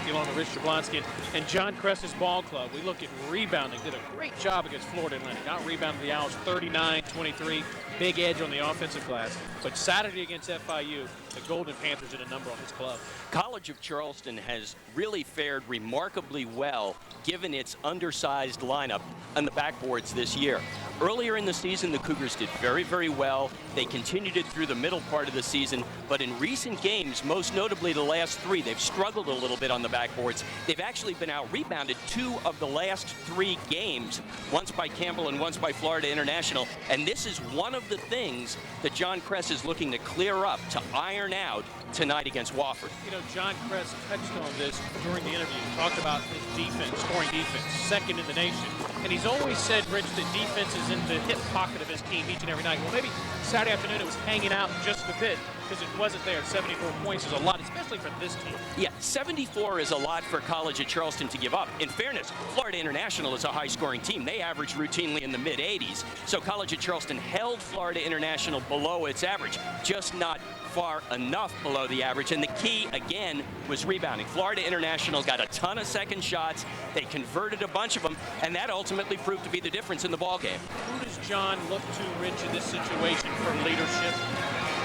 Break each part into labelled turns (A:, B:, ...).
A: Kathy along with Rich Jablonski and John Kress's ball club. We look at rebounding. Did a great job against Florida Atlantic. Out-rebounded the Owls 39-23. Big edge on the offensive glass. But Saturday against FIU, the Golden Panthers did a number on his club.
B: College of Charleston has really fared remarkably well given its undersized lineup on the backboards this year. Earlier in the season, the Cougars did very, very well. They continued it through the middle part of the season, but in recent games, most notably the last three, they've struggled a little bit on the backboards. They've actually been out-rebounded 2 of the last 3 games, once by Campbell and once by Florida International, and this is one of the things that John Kress is looking to clear up, to iron out tonight against Wofford.
A: You know, John Kress touched on this during the interview. He talked about his defense, scoring defense, second in the nation. And he's always said, Rich, that defense is in the hip pocket of his team each and every night. Well, maybe Saturday afternoon it was hanging out just a bit because it wasn't there. 74 points is a lot, especially for this team.
B: Yeah, 74 is a lot for College of Charleston to give up. In fairness, Florida International is a high-scoring team. They average routinely in the mid-80s. So College of Charleston held Florida International below its average, just not far enough below the average, and the key again was rebounding. Florida International got a ton of second shots. They converted a bunch of them, and that ultimately proved to be the difference in the ball game.
A: Who does John look to, Rich, in this situation for leadership?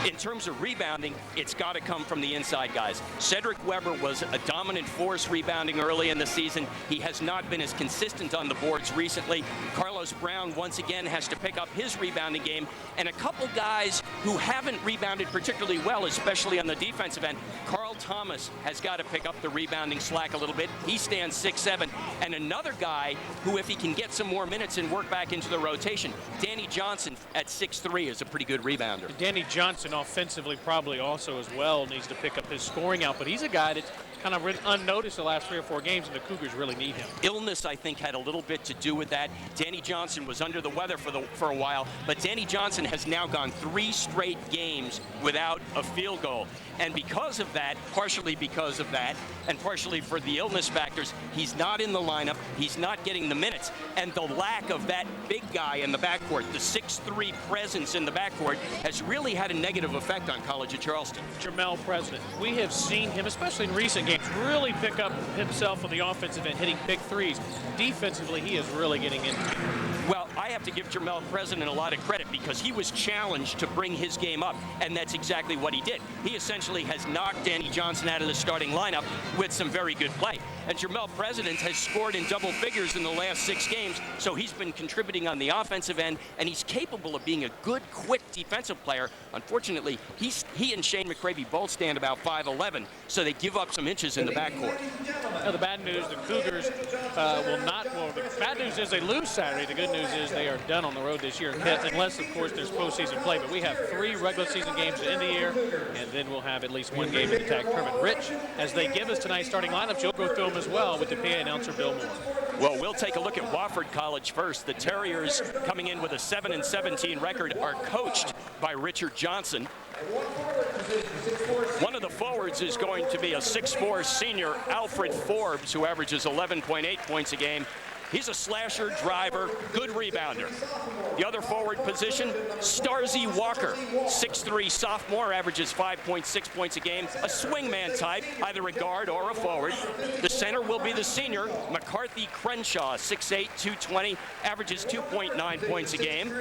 B: In terms of rebounding, it's got to come from the inside guys. Cedric Weber was a dominant force rebounding early in the season. He has not been as consistent on the boards recently. Carlos Brown once again has to pick up his rebounding game, and a couple guys who haven't rebounded particularly well, especially on the defensive end. Carl Thomas has got to pick up the rebounding slack a little bit. He stands 6'7", and another guy who, if he can get some more minutes and work back into the rotation, Danny Johnson at 6'3" is a pretty good rebounder.
A: Danny Johnson offensively probably also as well needs to pick up his scoring out, but he's a guy that's kind of unnoticed the last 3 or 4 games, and the Cougars really need him.
B: Illness, I think, had a little bit to do with that. Danny Johnson was under the weather for a while, but Danny Johnson has now gone 3 straight games without a field goal. And because of that, partially because of that, and partially for the illness factors, he's not in the lineup, he's not getting the minutes. And the lack of that big guy in the backcourt, the 6'3" presence in the backcourt, has really had a negative effect on College of Charleston.
A: Jermel President, we have seen him, especially in recent games, really pick up himself on the offensive end, hitting big threes. Defensively, he is really getting into it.
B: Well, I have to give Jermel President a lot of credit because he was challenged to bring his game up, and that's exactly what he did. He essentially has knocked Danny Johnson out of the starting lineup with some very good play. And Jermel President has scored in double figures in the last 6 games, so he's been contributing on the offensive end, and he's capable of being a good, quick defensive player. Unfortunately, he and Shane McCravey both stand about 5'11", so they give up some inches in the backcourt.
A: Now, the bad news, the Cougars will not, well, the bad news is they lose Saturday. The good news is they are done on the road this year, unless, of course, there's postseason play. But we have 3 regular season games to end the year, and then we'll have at least 1 game in the tag tournament. Rich, as they give us tonight's starting lineups, you'll go through them as well with the PA announcer, Bill Moore.
B: Well, we'll take a look at Wofford College first. The Terriers, coming in with a 7-17 record, are coached by Richard Johnson. One of the forwards is going to be a 6'4" senior, Alfred Forbes, who averages 11.8 points a game. He's a slasher, driver, good rebounder. The other forward position, Starzy Walker, 6'3" sophomore, averages 5.6 points a game. A swingman type, either a guard or a forward. The center will be the senior, McCarthy Crenshaw, 6'8", 220, averages 2.9 points a game.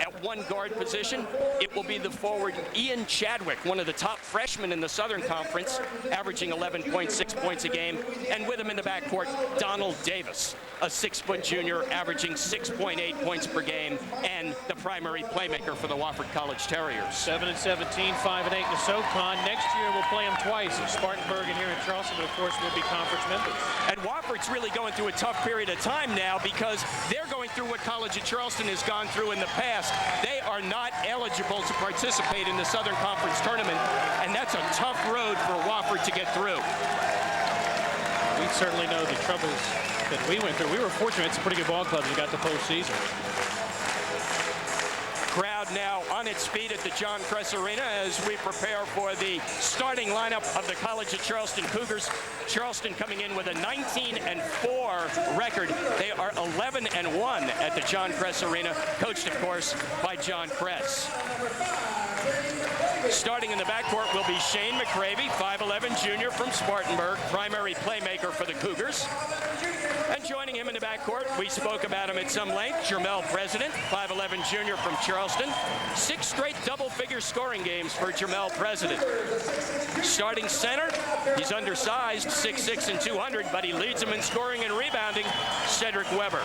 B: At one guard position, it will be the forward Ian Chadwick, one of the top freshmen in the Southern Conference, averaging 11.6 points a game. And with him in the backcourt, Donald Davis, a 6-foot junior, averaging 6.8 points per game, and the primary playmaker for the Wofford College Terriers.
A: 7-17, 5-8 in the SoCon. Next year we'll play them twice, in Spartanburg and here in Charleston, but of course we'll be conference members.
B: And Wofford's really going through a tough period of time now because they're going through what College of Charleston has gone through in the past. They are not eligible to participate in the Southern Conference tournament, and that's a tough road for Wofford to get through.
A: We certainly know the troubles that we went through. We were fortunate. It's a pretty good ball club that got to postseason.
B: Crowd now on its feet at the John Kress Arena as we prepare for the starting lineup of the College of Charleston Cougars. Charleston coming in with a 19-4 record. They are 11-1 at the John Kress Arena, coached, of course, by John Kress. Starting in the backcourt will be Shane McCravey, 5'11 junior from Spartanburg, primary playmaker for the Cougars. And joining him in the backcourt, we spoke about him at some length, Jermel President, 5'11 junior from Charleston. 6 straight double-figure scoring games for Jermel President. Starting center, he's undersized, 6'6 and 200, but he leads him in scoring and rebounding, Cedric Weber.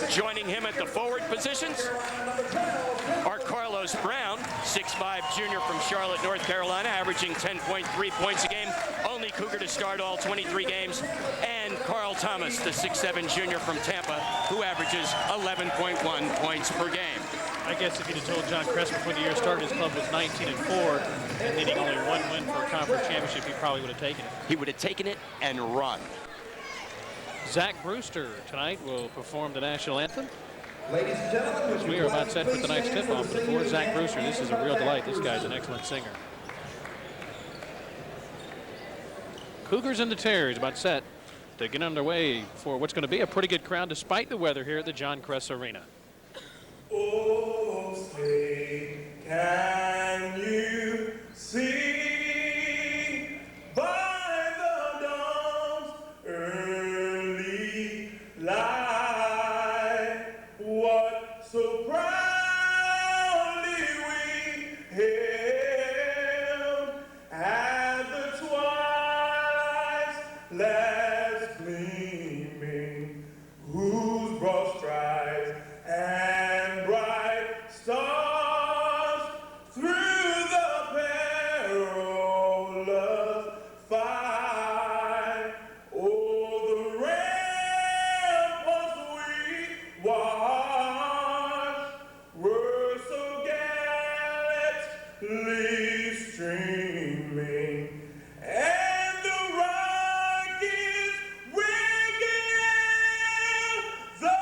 B: Joining him at the forward positions are Carlos Brown, 6'5 junior from Charlotte, North Carolina, averaging 10.3 points a game, only Cougar to start all 23 games, and Carl Thomas, the 6'7 junior from Tampa, who averages 11.1 points per game.
A: I guess if you'd have told John Kress before the year started his club was 19-4 and needing only 1 win for a conference championship, he probably would have taken it.
B: He would have taken it and run.
A: Zach Brewster tonight will perform the national anthem.
C: Ladies and gentlemen,
A: We are about set for tonight's tip-off. For Zach Brewster, this is a real delight. This guy's an excellent singer. Cougars and the Terriers about set to get underway for what's going to be a pretty good crowd despite the weather here at the John Kress Arena.
D: Oh, say, can you see by the dawn's early light what so proudly we hailed at the twilight's last gleaming, whose broad strides and bright stars through the perilous fight. Oh, the ramparts we watched were so gallantly streaming, and the rockets ringing out the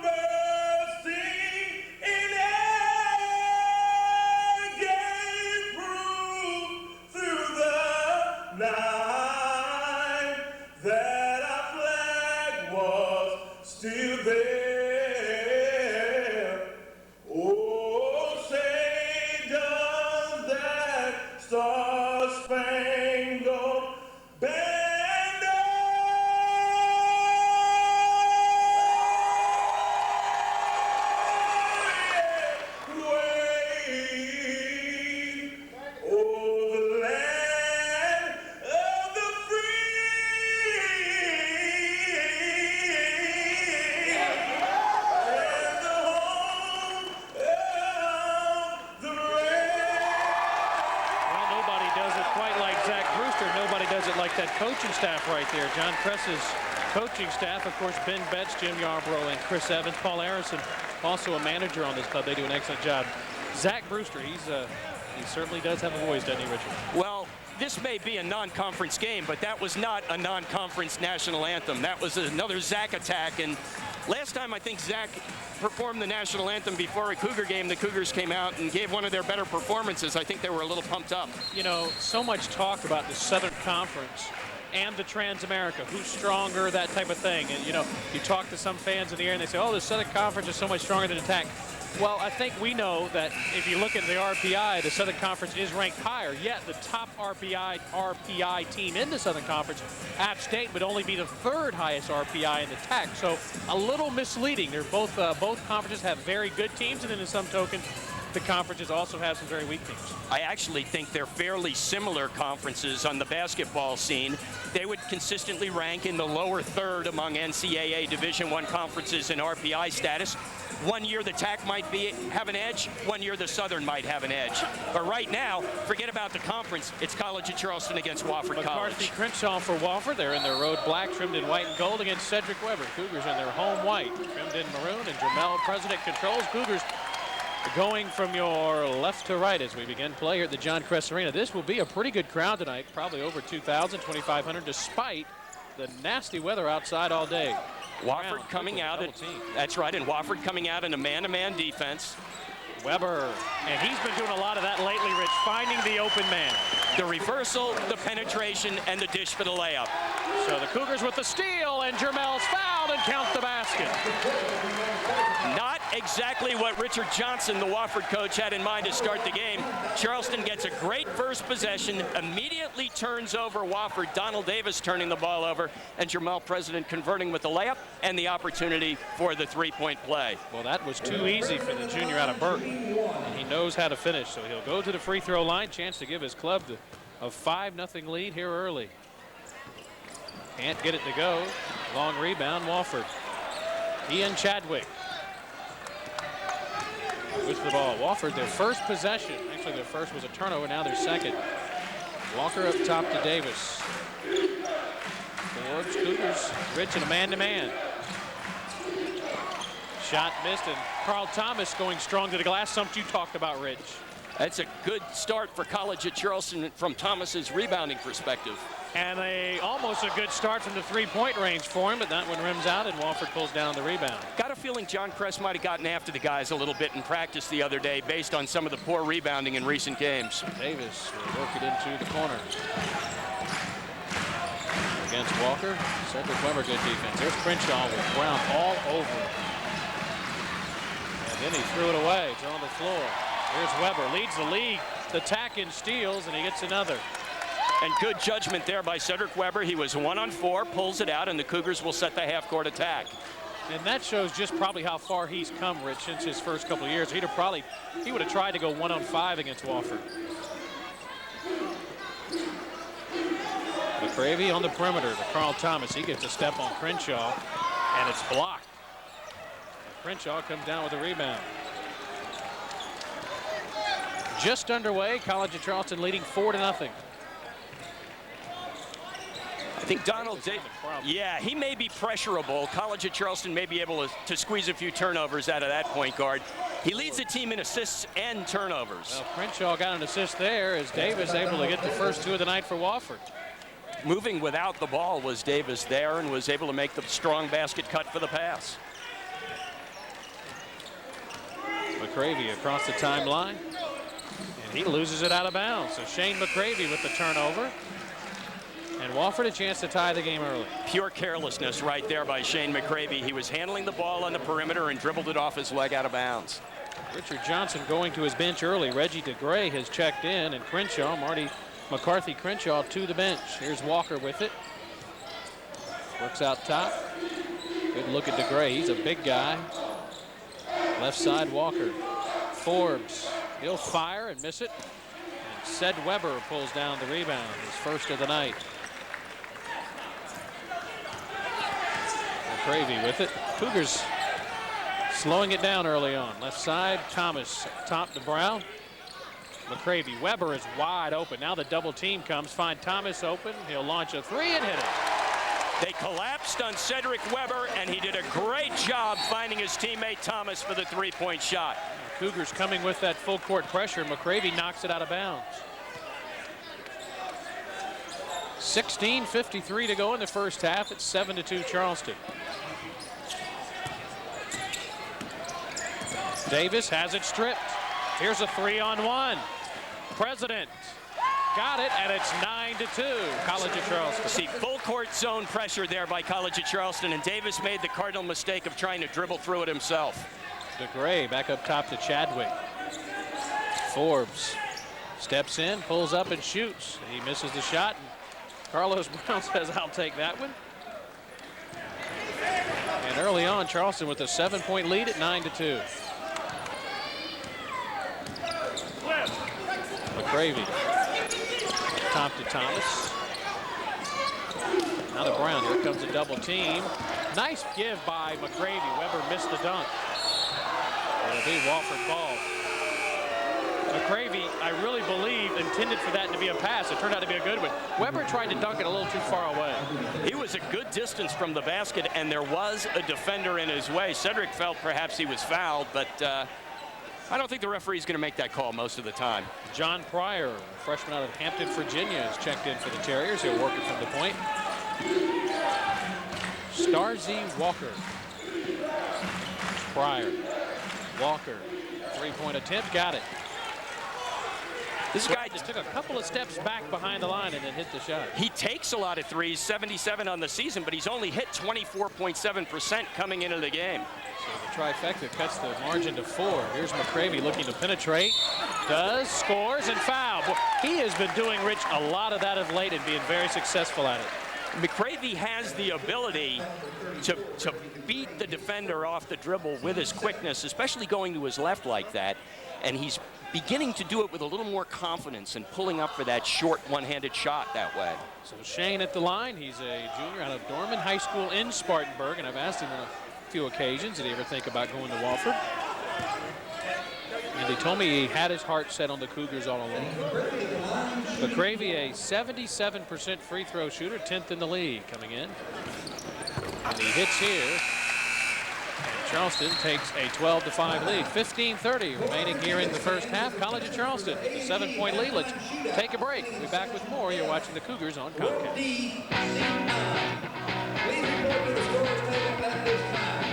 D: bursting in air gave proof through the night that our flag was still there. Oh, say does that star-spangled banner wave o'er the land of the free and the home of the brave.
A: Well, nobody does it quite like Zach Brewster. Nobody does it like that coaching staff right there. John Kress's coaching staff, of course, Ben Betts, Jim Yarbrough, and Chris Evans. Paul Aronson, also a manager on this club. They do an excellent job. Zach Brewster, he certainly does have a voice, doesn't he, Richard?
B: Well, this may be a non-conference game, but that was not a non-conference national anthem. That was another Zach attack. And last time I think Zach performed the national anthem before a Cougar game, the Cougars came out and gave one of their better performances. I think they were a little pumped up.
A: You know, so much talk about the Southern Conference and the Trans-America, who's stronger, that type of thing. And, you know, you talk to some fans in the air and they say, oh, the Southern Conference is so much stronger than attack. Well, I think we know that if you look at the RPI, the Southern Conference is ranked higher. Yet the top RPI team in the Southern Conference, App State, would only be the 3rd highest RPI in the TAC. So a little misleading. They're both conferences have very good teams, and then in some token, the conferences also have some very weak teams.
B: I actually think they're fairly similar conferences on the basketball scene. They would consistently rank in the lower 3rd among NCAA Division I conferences in RPI status. One year the TAC might have an edge, one year the Southern might have an edge. But right now, forget about the conference. It's College of Charleston against Wofford College.
A: McCarthy Crenshaw for Wofford. They're in their road black, trimmed in white and gold against Cedric Weber. Cougars in their home white, trimmed in maroon, and Jermel President controls. Cougars going from your left to right as we begin play here at the John Kress Arena. This will be a pretty good crowd tonight, probably over 2,000, 2,500, despite the nasty weather outside all day.
B: Wofford coming out, that's right, and Wofford coming out in a man-to-man defense.
A: Weber, and he's been doing a lot of that lately, Rich, finding the open man.
B: The reversal, the penetration, and the dish for the layup.
A: So the Cougars with the steal, and Jermel's fouled and count the basket.
B: Not exactly what Richard Johnson, the Wofford coach, had in mind to start the game. Charleston gets a great first possession, immediately turns over Wofford. Donald Davis turning the ball over, and Jermel President converting with the layup and the opportunity for the three-point play.
A: Well, that was too easy for the junior out of Burton, and he knows how to finish, so he'll go to the free throw line. Chance to give his club a 5-0 lead here early. Can't get it to go. Long rebound, Wofford. Ian Chadwick with the ball. Wofford, their first possession. Actually, their first was a turnover. Now their second. Walker up top to Davis. Forbes, Cougars, Rich in a man-to-man. Shot missed, and Carl Thomas going strong to the glass. Something you talked about, Rich.
B: That's a good start for College at Charleston from Thomas's rebounding perspective.
A: And almost a good start from the three-point range for him, but that one rims out, and Wofford pulls down the rebound.
B: Got a feeling John Kress might have gotten after the guys a little bit in practice the other day based on some of the poor rebounding in recent games.
A: Davis will work it into the corner. Against Walker, Cedric Weber, good defense. There's Crenshaw with Brown all over. And then he threw it away. It's on the floor. Here's Weber, leads the league. The tack in steals, and he gets another.
B: And good judgment there by Cedric Weber. He was 1-on-4, pulls it out, and the Cougars will set the half-court attack.
A: And that shows just probably how far he's come, Rich, since his first couple of years. He would have tried to go 1-on-5 against Wofford. McCravey on the perimeter to Carl Thomas. He gets a step on Crenshaw, and it's blocked. And Crenshaw comes down with a rebound. Just underway, College of Charleston leading 4-0.
B: I think Donald, yeah, he may be pressurable. College of Charleston may be able to squeeze a few turnovers out of that point guard. He leads the team in assists and turnovers.
A: Well, Crenshaw got an assist there as Davis able to get the first two of the night for Wofford.
B: Moving without the ball was Davis there and was able to make the strong basket cut for the pass.
A: McCravey across the timeline, and he loses it out of bounds. So Shane McCravey with the turnover. And Wofford a chance to tie the game early.
B: Pure carelessness right there by Shane McCravey. He was handling the ball on the perimeter and dribbled it off his leg out of bounds.
A: Richard Johnson going to his bench early. Reggie DeGray has checked in, and Crenshaw, Marty McCarthy Crenshaw to the bench. Here's Walker with it. Works out top. Good look at DeGray. He's a big guy. Left side, Walker. Forbes. He'll fire and miss it. And Ced Weber pulls down the rebound, his first of the night. McCravey with it. Cougars slowing it down early on. Left side, Thomas top to Brown. McCravey. Weber is wide open. Now the double team comes. Find Thomas open. He'll launch a three and hit it.
B: They collapsed on Cedric Weber, and he did a great job finding his teammate Thomas for the three-point shot.
A: Cougars coming with that full court pressure. McCravey knocks it out of bounds. 16:53 to go in the first half. It's 7-2 Charleston. Davis has it stripped. Here's a 3-on-1. President got it, and it's 9-2 College of Charleston.
B: See, full court zone pressure there by College of Charleston, and Davis made the cardinal mistake of trying to dribble through it himself.
A: DeGray back up top to Chadwick. Forbes steps in, pulls up and shoots. He misses the shot. And Carlos Brown says, I'll take that one. And early on, Charleston with a 7-point lead at 9-2. McCravey. Top to Thomas. Now to Brown. Here comes a double team. Nice give by McCravey. Weber missed the dunk. It'll be Wofford ball. McCravey, I really believe, intended for that to be a pass. It turned out to be a good one. Weber tried to dunk it a little too far away.
B: He was a good distance from the basket, and there was a defender in his way. Cedric felt perhaps he was fouled, but I don't think the referee's going to make that call most of the time.
A: John Pryor, a freshman out of Hampton, Virginia, has checked in for the Terriers. He'll work it from the point. Starzy Walker. Pryor. Walker. Three-point attempt. Got it.
B: This guy
A: just took a couple of steps back behind the line and then hit the shot.
B: He takes a lot of threes, 77 on the season, but he's only hit 24.7% coming into the game.
A: So the trifecta cuts the margin to 4. Here's McCravey looking to penetrate. Does, scores, and foul. Boy, he has been doing, Rich, a lot of that of late and being very successful at it.
B: McCravey has the ability to beat the defender off the dribble with his quickness, especially going to his left like that. And he's beginning to do it with a little more confidence and pulling up for that short one-handed shot that way.
A: So Shane at the line. He's a junior out of Dorman High School in Spartanburg, and I've asked him on a few occasions, did he ever think about going to Wofford? And he told me he had his heart set on the Cougars all along. McCravey, a 77% free throw shooter, 10th in the league coming in. And he hits here. And Charleston takes a 12-5 lead. 15:30 remaining here in the first half. College of Charleston with a 7-point lead. Let's take a break. We'll be back with more. You're watching the Cougars on Comcast.
C: Please report to the scores table at this time.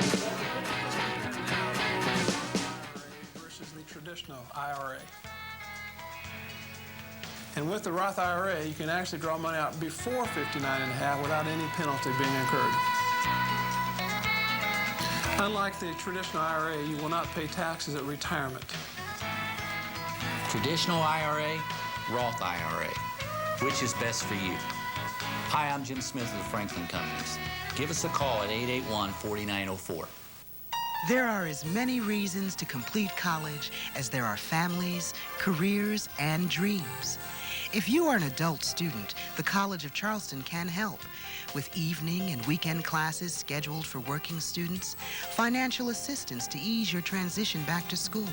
E: Versus the traditional IRA. And with the Roth IRA, you can actually draw money out before 59.5 without any penalty being incurred. Unlike the traditional IRA, you will not pay taxes at retirement.
F: Traditional IRA, Roth IRA. Which is best for you? Hi, I'm Jim Smith of the Franklin Companies. Give us a call at 881-4904.
G: There are as many reasons to complete college as there are families, careers, and dreams. If you are an adult student, the College of Charleston can help. With evening and weekend classes scheduled for working students, financial assistance to ease your transition back to school,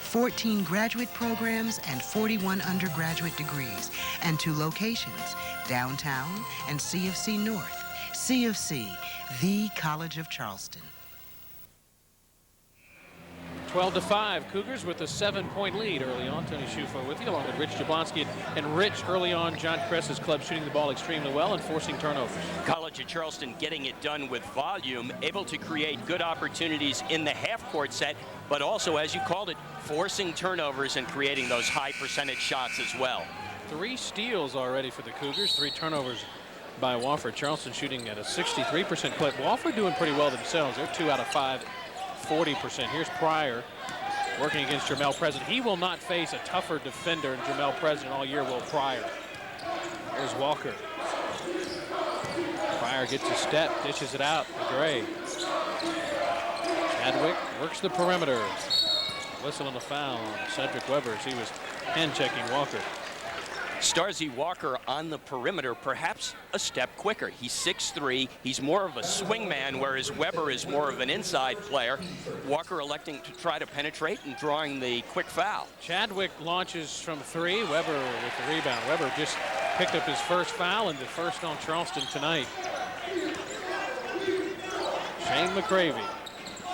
G: 14 graduate programs and 41 undergraduate degrees, and 2 locations, downtown and CFC North. CFC, the College of Charleston.
A: 12-5, Cougars with a 7-point lead early on. Tony Schufo with you, along with Rich Jablonski. And Rich, early on, John Kress's club shooting the ball extremely well and forcing turnovers.
B: College of Charleston getting it done with volume, able to create good opportunities in the half-court set, but also, as you called it, forcing turnovers and creating those high percentage shots as well. 3
A: steals already for the Cougars, 3 turnovers by Wofford. Charleston shooting at a 63% clip. Wofford doing pretty well themselves. They're 2 out of 5. 40%. Here's Pryor working against Jermel President. He will not face a tougher defender than Jermel President all year, will Pryor. There's Walker. Pryor gets a step, dishes it out to Gray. Chadwick works the perimeter. Whistle on the foul on Cedric Weber as he was hand-checking Walker.
B: Starzy Walker on the perimeter, perhaps a step quicker. He's 6'3". He's more of a swingman, whereas Weber is more of an inside player. Walker electing to try to penetrate and drawing the quick foul.
A: Chadwick launches from 3. Weber with the rebound. Weber just picked up his first foul and the first on Charleston tonight. Shane McCravey.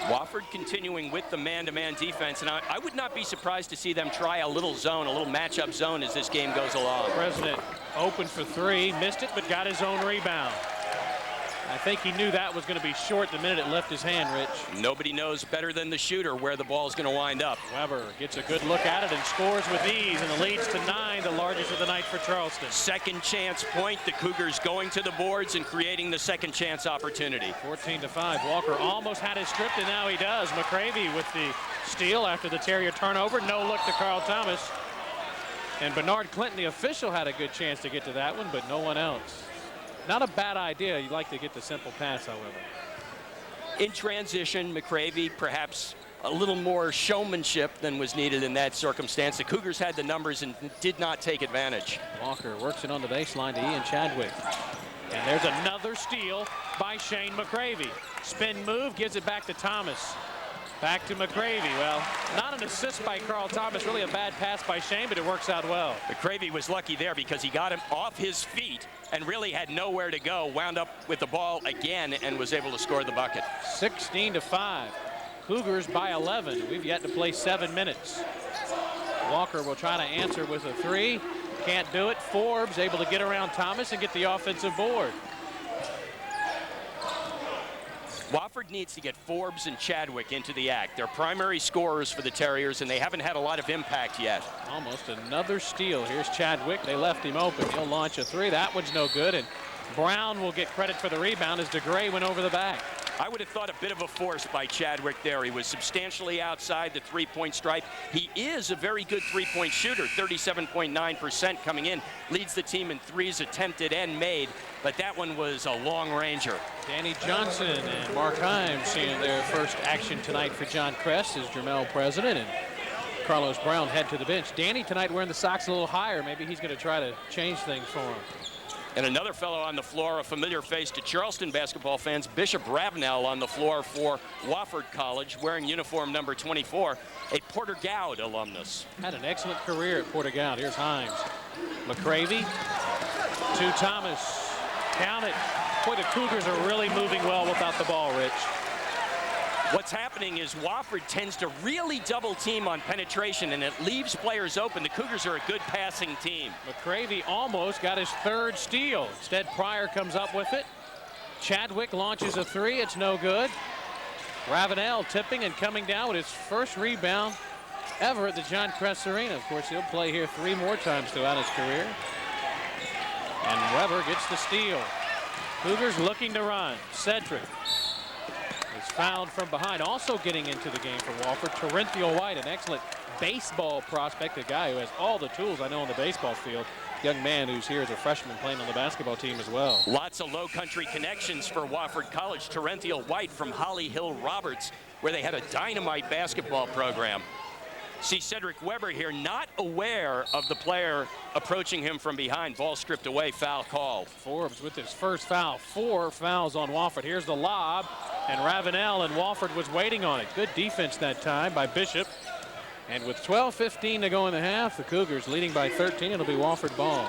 B: Wofford continuing with the man-to-man defense, and I would not be surprised to see them try a little zone, a little matchup zone as this game goes along.
A: President open for 3, missed it, but got his own rebound. I think he knew that was going to be short the minute it left his hand, Rich.
B: Nobody knows better than the shooter where the ball is going to wind up.
A: Weber gets a good look at it and scores with ease, and it leads to 9, the largest of the night for Charleston.
B: Second chance point, the Cougars going to the boards and creating the second chance opportunity.
A: 14-5, Walker almost had it stripped, and now he does. McCravey with the steal after the Terrier turnover. No look to Carl Thomas. And Bernard Clinton, the official, had a good chance to get to that one, but no one else. Not a bad idea. You'd like to get the simple pass, however.
B: In transition, McCravey perhaps a little more showmanship than was needed in that circumstance. The Cougars had the numbers and did not take advantage.
A: Walker works it on the baseline to Ian Chadwick. And there's another steal by Shane McCravey. Spin move, gives it back to Thomas. Back to McCravey. Well, not an assist by Carl Thomas, really a bad pass by Shane, but it works out well.
B: McCravey was lucky there because he got him off his feet and really had nowhere to go, wound up with the ball again and was able to score the bucket.
A: 16-5. Cougars by 11. We've yet to play 7 minutes. Walker will try to answer with a 3. Can't do it. Forbes able to get around Thomas and get the offensive board.
B: Wofford needs to get Forbes and Chadwick into the act. They're primary scorers for the Terriers, and they haven't had a lot of impact yet.
A: Almost another steal. Here's Chadwick. They left him open. He'll launch a three. That one's no good, and Brown will get credit for the rebound as DeGray went over the back.
B: I would have thought a bit of a force by Chadwick there. He was substantially outside the three-point stripe. He is a very good three-point shooter, 37.9% coming in. Leads the team in threes attempted and made, but that one was a long ranger.
A: Danny Johnson and Mark Himes seeing their first action tonight for John Crest as Jermel president, and Carlos Brown head to the bench. Danny tonight wearing the socks a little higher. Maybe he's going to try to change things for him.
B: And another fellow on the floor, a familiar face to Charleston basketball fans, Bishop Ravenel on the floor for Wofford College, wearing uniform number 24, a Porter Gowd alumnus.
A: Had an excellent career at Porter Gowd. Here's Himes. McCravey to Thomas. Count it. Boy, the Cougars are really moving well without the ball, Rich.
B: What's happening is Wofford tends to really double team on penetration, and it leaves players open. The Cougars are a good passing team.
A: McCravey almost got his third steal. Instead, Pryor comes up with it. Chadwick launches a three. It's no good. Ravenel tipping and coming down with his first rebound ever at the John Crest Arena. Of course, he'll play here 3 more times throughout his career. And Weber gets the steal. Cougars looking to run. Cedric is fouled from behind. Also getting into the game for Wofford, Terrential White, an excellent baseball prospect, a guy who has all the tools I know on the baseball field. Young man who's here as a freshman playing on the basketball team as well.
B: Lots of low country connections for Wofford College. Terrential White from Holly Hill Roberts, where they had a dynamite basketball program. See Cedric Weber here, not aware of the player approaching him from behind. Ball stripped away, foul called.
A: Forbes with his first foul. 4 fouls on Wofford. Here's the lob, and Ravenel and Wofford was waiting on it. Good defense that time by Bishop. And with 12:15 to go in the half, the Cougars leading by 13. It'll be Wofford ball.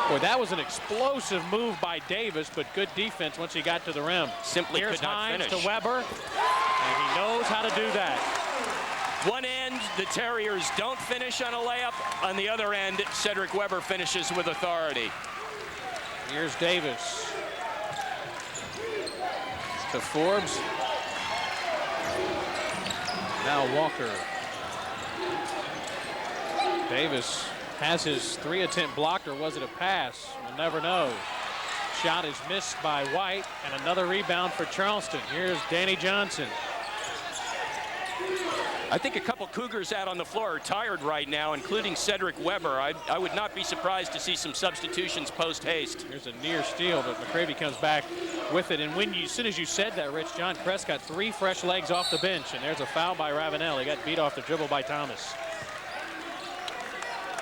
A: Boy, that was an explosive move by Davis, but good defense once he got to the rim.
B: Simply
A: Here's
B: could not
A: Himes
B: finish.
A: to Weber, and he knows how to do that.
B: One end, the Terriers don't finish on a layup. On the other end, Cedric Weber finishes with authority.
A: Here's Davis to Forbes. Now Walker. Davis has his 3 attempt blocked, or was it a pass? We'll never know. Shot is missed by White, and another rebound for Charleston. Here's Danny Johnson.
B: I think a couple Cougars out on the floor are tired right now, including Cedric Weber. I would not be surprised to see some substitutions post-haste.
A: Here's a near steal, but McCravey comes back with it. And as soon as you said that, Rich, John Crest got 3 fresh legs off the bench, and there's a foul by Ravenel. He got beat off the dribble by Thomas.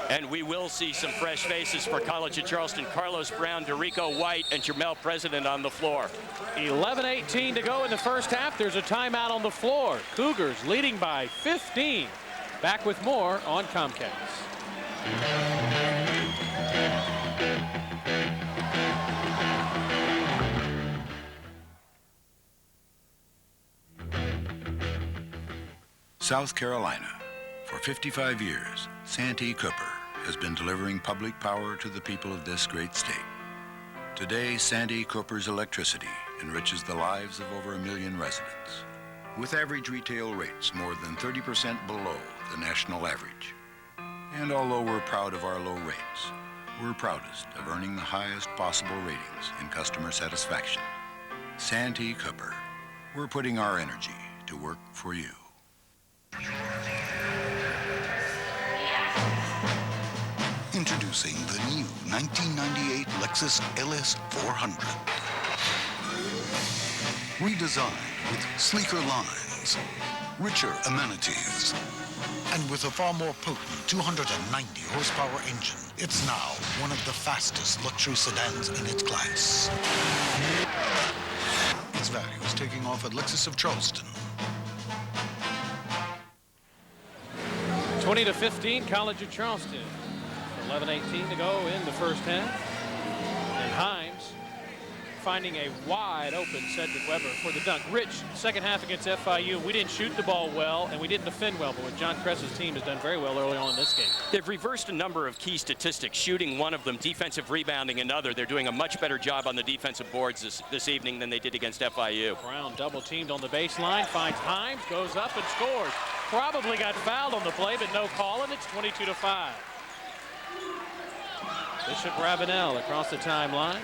B: And we will see some fresh faces for College of Charleston. Carlos Brown, Derico White, and Jermel President on the floor.
A: 11:18 to go in the first half. There's a timeout on the floor. Cougars leading by 15. Back with more on Comcast.
H: South Carolina. For 55 years, Santee Cooper has been delivering public power to the people of this great state. Today, Santee Cooper's electricity enriches the lives of over 1 million residents, with average retail rates more than 30% below the national average. And although we're proud of our low rates, we're proudest of earning the highest possible ratings in customer satisfaction. Santee Cooper, we're putting our energy to work for you.
I: Introducing the new 1998 Lexus LS 400. Redesigned with sleeker lines, richer amenities, and with a far more potent 290 horsepower engine, it's now one of the fastest luxury sedans in its class. Its value is taking off at Lexus of Charleston.
A: 20-15, College of Charleston. 11:18 to go in the first half. And Himes finding a wide open Cedric Weber for the dunk. Rich, second half against FIU, we didn't shoot the ball well and we didn't defend well, but with John Kress's team has done very well early on in this game.
B: They've reversed a number of key statistics, shooting one of them, defensive rebounding another. They're doing a much better job on the defensive boards this evening than they did against FIU.
A: Brown double teamed on the baseline, finds Himes, goes up and scores. Probably got fouled on the play, but no call, and it's 22-5. Bishop Ravenel across the timeline.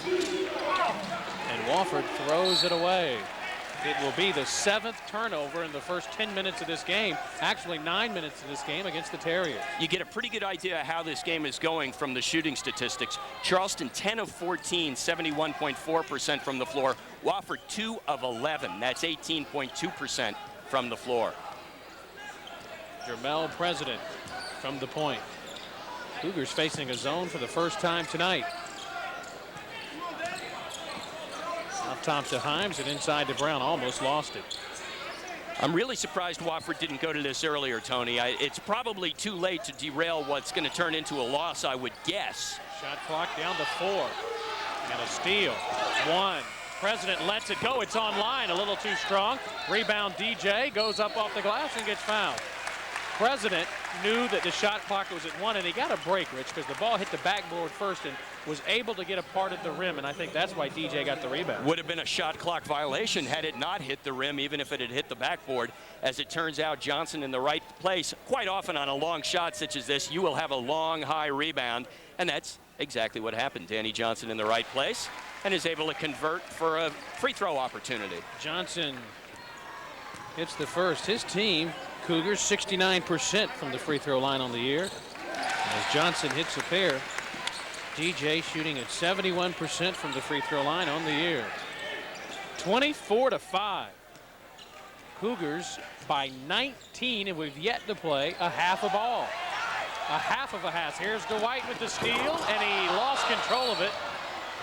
A: And Wofford throws it away. It will be the 7th turnover in the first 10 minutes of this game. Actually, 9 minutes of this game against the Terriers.
B: You get a pretty good idea how this game is going from the shooting statistics. Charleston 10 of 14, 71.4% from the floor. Wofford 2 of 11. That's 18.2% from the floor.
A: Jermel President from the point. Cougars facing a zone for the first time tonight. Up top to Himes and inside to Brown. Almost lost it.
B: I'm really surprised Wofford didn't go to this earlier, Tony. It's probably too late to derail what's going to turn into a loss, I would guess.
A: Shot clock down to 4. And a steal. 1. President lets it go. It's online. A little too strong. Rebound DJ. Goes up off the glass and gets fouled. President knew that the shot clock was at 1, and he got a break, Rich, because the ball hit the backboard first and was able to get a part of the rim, and I think that's why DJ got the rebound.
B: Would have been a shot clock violation had it not hit the rim, even if it had hit the backboard. As it turns out, Johnson in the right place. Quite often on a long shot such as this, you will have a long, high rebound, and that's exactly what happened. Danny Johnson in the right place and is able to convert for a free throw opportunity.
A: Johnson hits the first. His team, Cougars, 69% from the free throw line on the year. As Johnson hits a pair, DJ shooting at 71% from the free throw line on the year. 24-5. Cougars by 19, and we've yet to play a half a ball. A half of a half. Here's Dwight with the steal, and he lost control of it,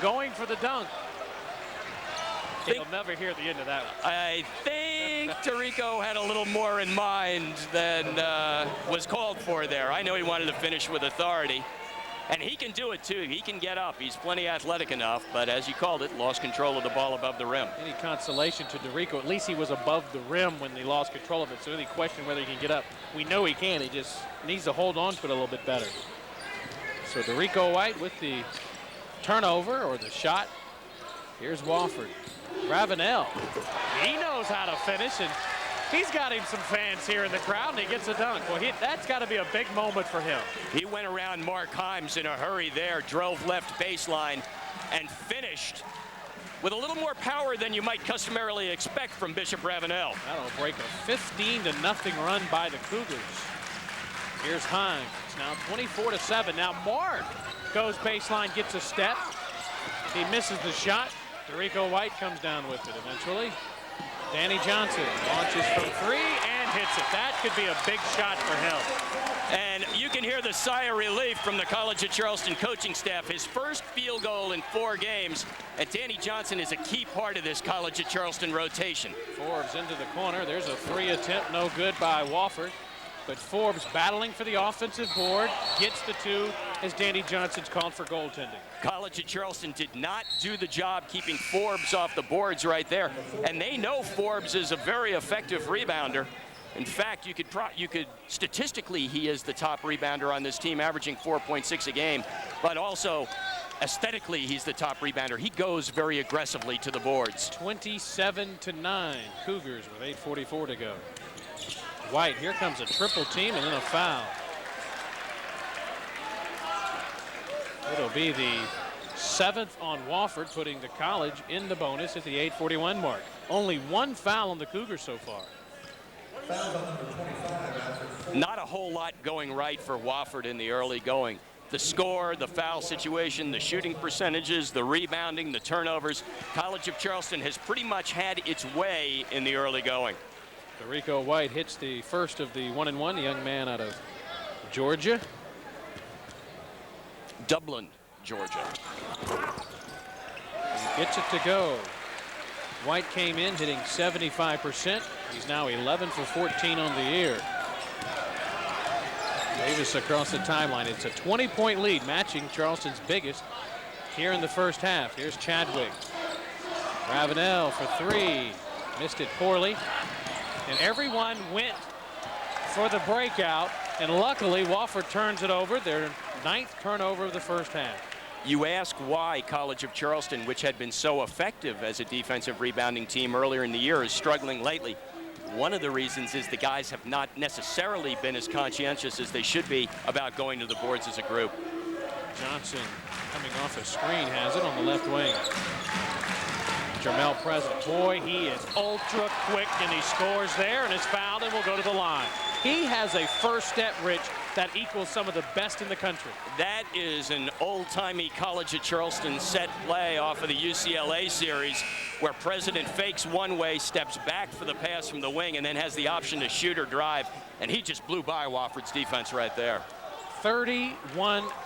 A: going for the dunk. He'll never hear the end of that one.
B: I think Tirico had a little more in mind than was called for there. I know he wanted to finish with authority, and he can do it too. He can get up. He's plenty athletic enough, but as you called it, lost control of the ball above the rim.
A: Any consolation to Tirico, at least he was above the rim when he lost control of it, so any question whether he can get up, we know he can. He just needs to hold on to it a little bit better. So Tirico White with the turnover or the shot. Here's Wofford. Ravenel, he knows how to finish, and he's got him some fans here in the crowd, and he gets a dunk. Well, that's got to be a big moment for him.
B: He went around Mark Himes in a hurry there, drove left baseline, and finished with a little more power than you might customarily expect from Bishop Ravenel.
A: That'll break a 15-0 run by the Cougars. Here's Himes. It's now 24-7. Now Mark goes baseline, gets a step. He misses the shot. Tirico White comes down with it eventually. Danny Johnson launches from 3 and hits it. That could be a big shot for him.
B: And you can hear the sigh of relief from the College of Charleston coaching staff. His first field goal in 4 games, and Danny Johnson is a key part of this College of Charleston rotation.
A: Forbes into the corner. There's a 3 attempt, no good by Wofford. But Forbes battling for the offensive board, gets the 2 as Danny Johnson's called for goaltending.
B: College of Charleston did not do the job keeping Forbes off the boards right there. And they know Forbes is a very effective rebounder. In fact, you could statistically, he is the top rebounder on this team, averaging 4.6 a game. But also, aesthetically, he's the top rebounder. He goes very aggressively to the boards.
A: 27-9, Cougars with 8:44 to go. White, here comes a triple team and then a foul. It'll be the 7th on Wofford, putting the College in the bonus at the 8:41 mark. Only 1 foul on the Cougars so far.
B: Not a whole lot going right for Wofford in the early going. The score, the foul situation, the shooting percentages, the rebounding, the turnovers. College of Charleston has pretty much had its way in the early going.
A: Tirico White hits the first of the 1-and-1, the young man out of Georgia.
B: Dublin, Georgia.
A: He gets it to go. White came in hitting 75%. He's now 11 for 14 on the year. Davis across the timeline. It's a 20-point lead, matching Charleston's biggest, here in the first half. Here's Chadwick. Ravenel for three. Missed it poorly. And everyone went for the breakout. And luckily, Wofford turns it over. Their 9th turnover of the first half.
B: You ask why College of Charleston, which had been so effective as a defensive rebounding team earlier in the year, is struggling lately. One of the reasons is the guys have not necessarily been as conscientious as they should be about going to the boards as a group.
A: Johnson coming off a screen has it on the left wing. Jermel President, boy, he is ultra quick, and he scores there and is fouled and will go to the line. He has a first step, Rich, that equals some of the best in the country.
B: That is an old-timey College of Charleston set play off of the UCLA series where President fakes one way, steps back for the pass from the wing, and then has the option to shoot or drive, and he just blew by Wofford's defense right there.
A: 31-9,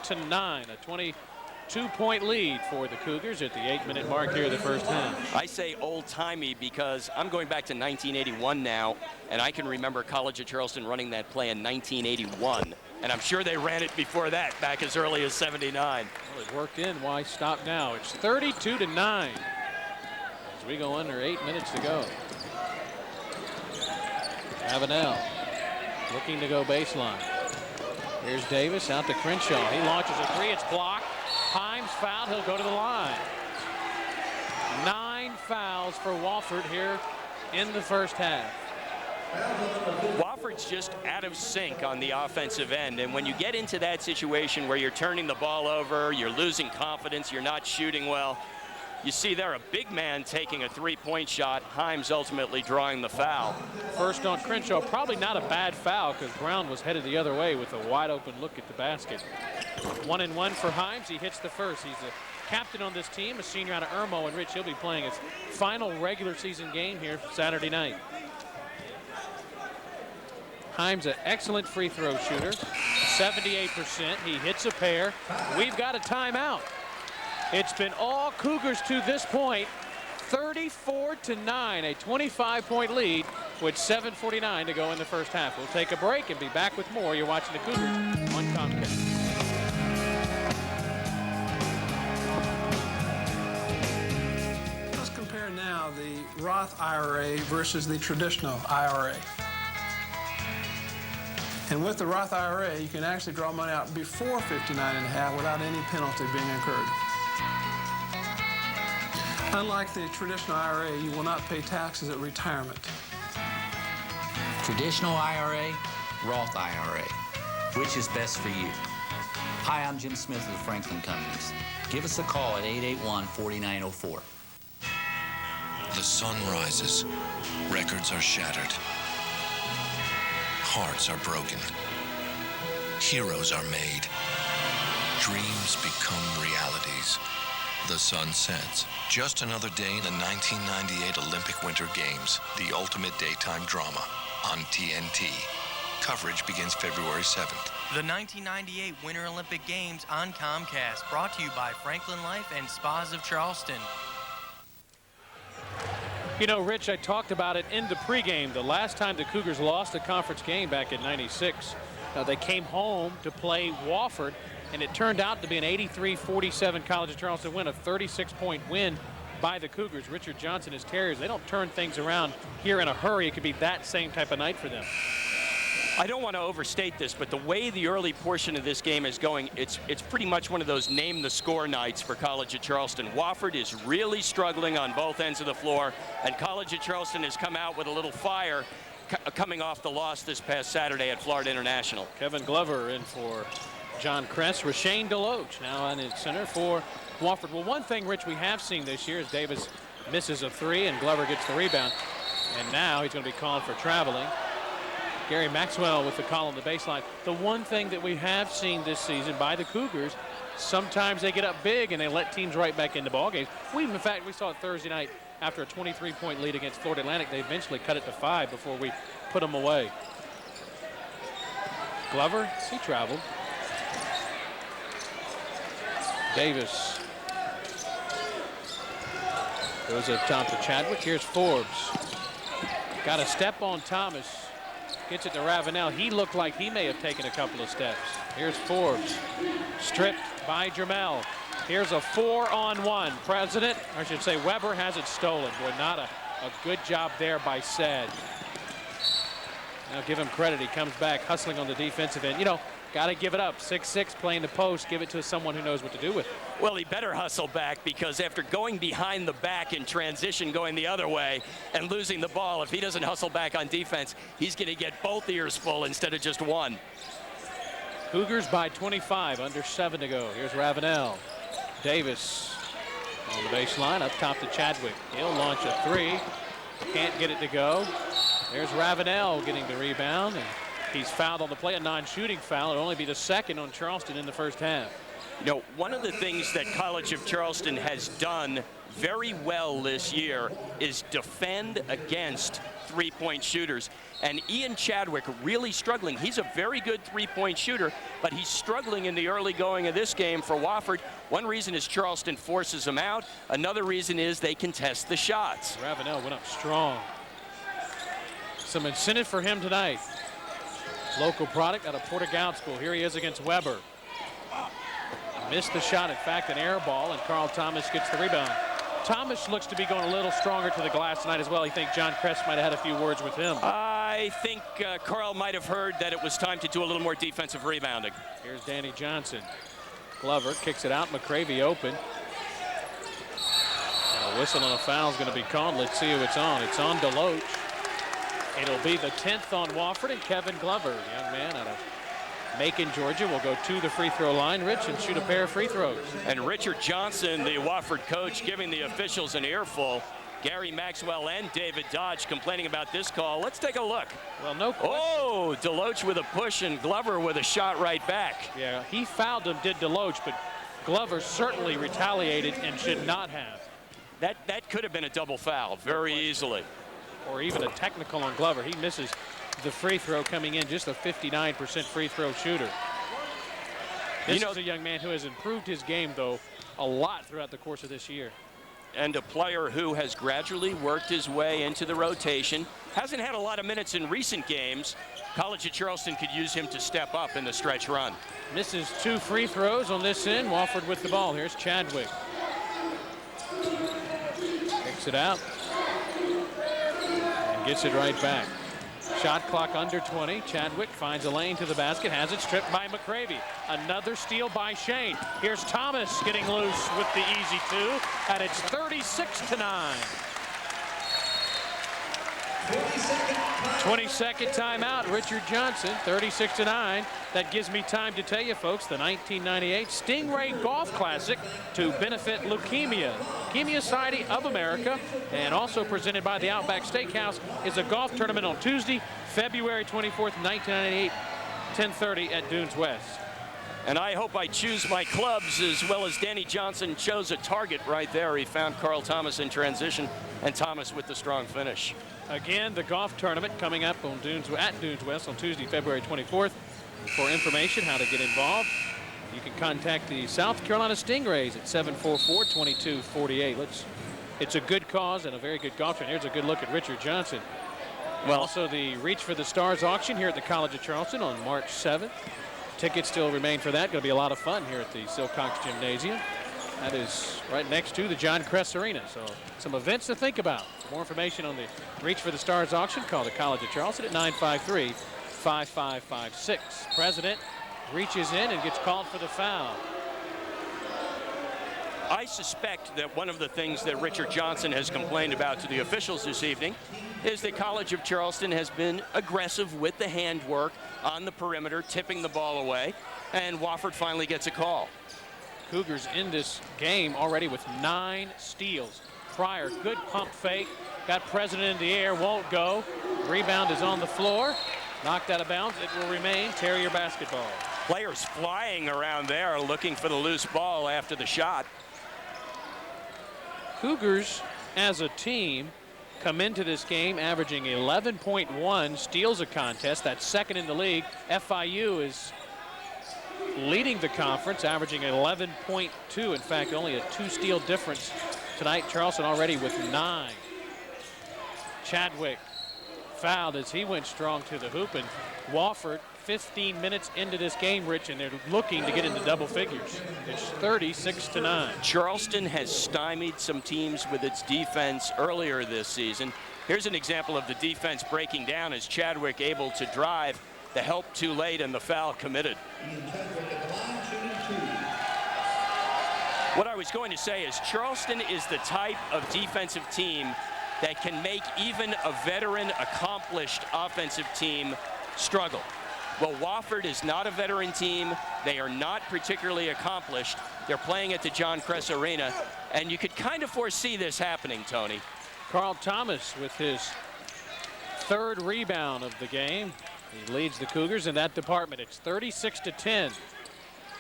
A: a 22-point lead for the Cougars at the 8-minute mark here of the first half.
B: I say old-timey because I'm going back to 1981 now, and I can remember College of Charleston running that play in 1981, and I'm sure they ran it before that, back as early as 79.
A: Well, it worked in. Why stop now? It's 32-9 as we go under 8 minutes to go. Ravenel looking to go baseline. Here's Davis out to Crenshaw. He launches a three. It's blocked. Himes fouled. He'll go to the line. 9 fouls for Wofford here in the first half.
B: Wofford's just out of sync on the offensive end, and when you get into that situation where you're turning the ball over, you're losing confidence, you're not shooting well, you see there a big man taking a three-point shot, Himes ultimately drawing the foul.
A: First on Crenshaw, probably not a bad foul because Brown was headed the other way with a wide open look at the basket. 1-and-1 for Himes. He hits the first. He's the captain on this team, a senior out of Irmo, and Rich, he'll be playing his final regular season game here Saturday night. Himes, an excellent free throw shooter, 78%. He hits a pair. We've got a timeout. It's been all Cougars to this point, 34-9, a 25-point lead with 7:49 to go in the first half. We'll take a break and be back with more. You're watching the Cougars on Comcast.
E: Let's compare now the Roth IRA versus the traditional IRA. And with the Roth IRA, you can actually draw money out before 59.5 without any penalty being incurred. Unlike the traditional IRA, you will not pay taxes at retirement.
F: Traditional IRA, Roth IRA. Which is best for you? Hi, I'm Jim Smith of the Franklin Companies. Give us a call at 881-4904.
J: The sun rises. Records are shattered. Hearts are broken. Heroes are made. Dreams become realities. The sun sets. Just another day in the 1998 Olympic Winter Games, the ultimate daytime drama on TNT. Coverage begins February 7th.
K: The 1998 Winter Olympic Games on Comcast, brought to you by Franklin Life and Spas of Charleston.
A: You know, Rich, I talked about it in the pregame. The last time the Cougars lost a conference game back in '96, they came home to play Wofford, and it turned out to be an 83-47 College of Charleston win, a 36-point win by the Cougars. Richard Johnson, his Terriers, they don't turn things around here in a hurry. It could be that same type of night for them.
B: I don't want to overstate this, but the way the early portion of this game is going, it's pretty much one of those name the score nights for College of Charleston. Wofford is really struggling on both ends of the floor, and College of Charleston has come out with a little fire coming off the loss this past Saturday at Florida International.
A: Kevin Glover in for John Kress. Rashane Deloach now on his center for Wofford. Well, one thing, Rich, we have seen this year is Davis misses a three and Glover gets the rebound. And now he's going to be called for traveling. Gary Maxwell with the call on the baseline. The one thing that we have seen this season by the Cougars, sometimes they get up big and they let teams right back into ball games. In fact, we saw it Thursday night after a 23-point lead against Florida Atlantic. They eventually cut it to 5 before we put them away. Glover, he traveled. Davis goes up top to Chadwick. Here's Forbes. Got a step on Thomas. Gets it to Ravenel. He looked like he may have taken a couple of steps. Here's Forbes. Stripped by Jermel. Here's a 4-on-1. President, I should say Weber, has it stolen. Boy, not a good job there by Sad. Now give him credit. He comes back hustling on the defensive end. You know, got to give it up. 6'6", playing the post. Give it to someone who knows what to do with it.
B: Well, he better hustle back, because after going behind the back in transition, going the other way and losing the ball, if he doesn't hustle back on defense, he's going to get both ears full instead of just one.
A: Cougars by 25, under 7 to go. Here's Ravenel. Davis on the baseline, up top to Chadwick. He'll launch a 3. Can't get it to go. There's Ravenel getting the rebound, and he's fouled on the play, a non-shooting foul. It'll only be the second on Charleston in the first half.
B: You know, one of the things that College of Charleston has done very well this year is defend against three-point shooters. And Ian Chadwick really struggling. He's a very good three-point shooter, but he's struggling in the early going of this game for Wofford. One reason is Charleston forces him out. Another reason is they contest the shots.
A: Ravenel went up strong. Some incentive for him tonight. Local product out of Portugal School. Here he is against Weber. Missed the shot, in fact, an air ball, and Carl Thomas gets the rebound. Thomas looks to be going a little stronger to the glass tonight as well. You think John Kress might have had a few words with him?
B: I think Carl might have heard that it was time to do a little more defensive rebounding.
A: Here's Danny Johnson. Glover kicks it out. McCravey open. And a whistle and a foul is going to be called. Let's see who it's on. It's on Deloach. It'll be the 10th on Wofford, and Kevin Glover, the young man out of Macon, Georgia, will go to the free throw line, Rich, and shoot a pair of free throws.
B: And Richard Johnson, the Wofford coach, giving the officials an earful. Gary Maxwell and David Dodge complaining about this call. Let's take a look.
A: Well, no question.
B: Oh, Deloach with a push and Glover with a shot right back.
A: Yeah, he fouled him, did Deloach, but Glover certainly retaliated and should not have.
B: That could have been a double foul very easily.
A: Or even a technical on Glover. He misses the free throw coming in, just a 59% free throw shooter. This is a young man who has improved his game, though, a lot throughout the course of this year.
B: And a player who has gradually worked his way into the rotation. Hasn't had a lot of minutes in recent games. College of Charleston could use him to step up in the stretch run.
A: Misses 2 free throws on this end. Wofford with the ball. Here's Chadwick. Kicks it out. And gets it right back. Shot clock under 20. Chadwick finds a lane to the basket, has it stripped by McCravey. Another steal by Shane. Here's Thomas getting loose with the easy 2, and it's 36-9. 22nd timeout. Richard Johnson, 36-9. That gives me time to tell you, folks, the 1998 Stingray Golf Classic to benefit Leukemia Society of America, and also presented by the Outback Steakhouse, is a golf tournament on Tuesday, February 24th, 1998, 10:30 at Dunes West.
B: And I hope I choose my clubs as well as Danny Johnson chose a target right there. He found Carl Thomas in transition, and Thomas with the strong finish.
A: Again, the golf tournament coming up on at Dunes West on Tuesday, February 24th. For information, how to get involved, you can contact the South Carolina Stingrays at 744-2248. It's a good cause and a very good golf tournament. Here's a good look at Richard Johnson. Well, also the Reach for the Stars auction here at the College of Charleston on March 7th. Tickets still remain for that. Going to be a lot of fun here at the Silcox Gymnasium. That is right next to the John Kress Arena. So some events to think about. For more information on the Reach for the Stars auction, call the College of Charleston at 953-5556. President reaches in and gets called for the foul.
B: I suspect that one of the things that Richard Johnson has complained about to the officials this evening is the College of Charleston has been aggressive with the handwork on the perimeter, tipping the ball away, and Wofford finally gets a call.
A: Cougars in this game already with 9 steals. Pryor, good pump fake, got President in the air, won't go. Rebound is on the floor, knocked out of bounds. It will remain Terrier basketball.
B: Players flying around there looking for the loose ball after the shot.
A: Cougars as a team come into this game averaging 11.1 steals a contest. That's second in the league. FIU is leading the conference, averaging 11.2. In fact, only a 2 steal difference tonight. Charleston already with 9. Chadwick fouled as he went strong to the hoop, and Wofford 15 minutes into this game, Rich, and they're looking to get into double figures. It's 36-9.
B: Charleston has stymied some teams with its defense earlier this season. Here's an example of the defense breaking down as Chadwick able to drive. The help too late and the foul committed. What I was going to say is Charleston is the type of defensive team that can make even a veteran, accomplished offensive team struggle. Well, Wofford is not a veteran team. They are not particularly accomplished. They're playing at the John Kress Arena, and you could kind of foresee this happening, Tony.
A: Carl Thomas with his third rebound of the game. He leads the Cougars in that department. It's 36-10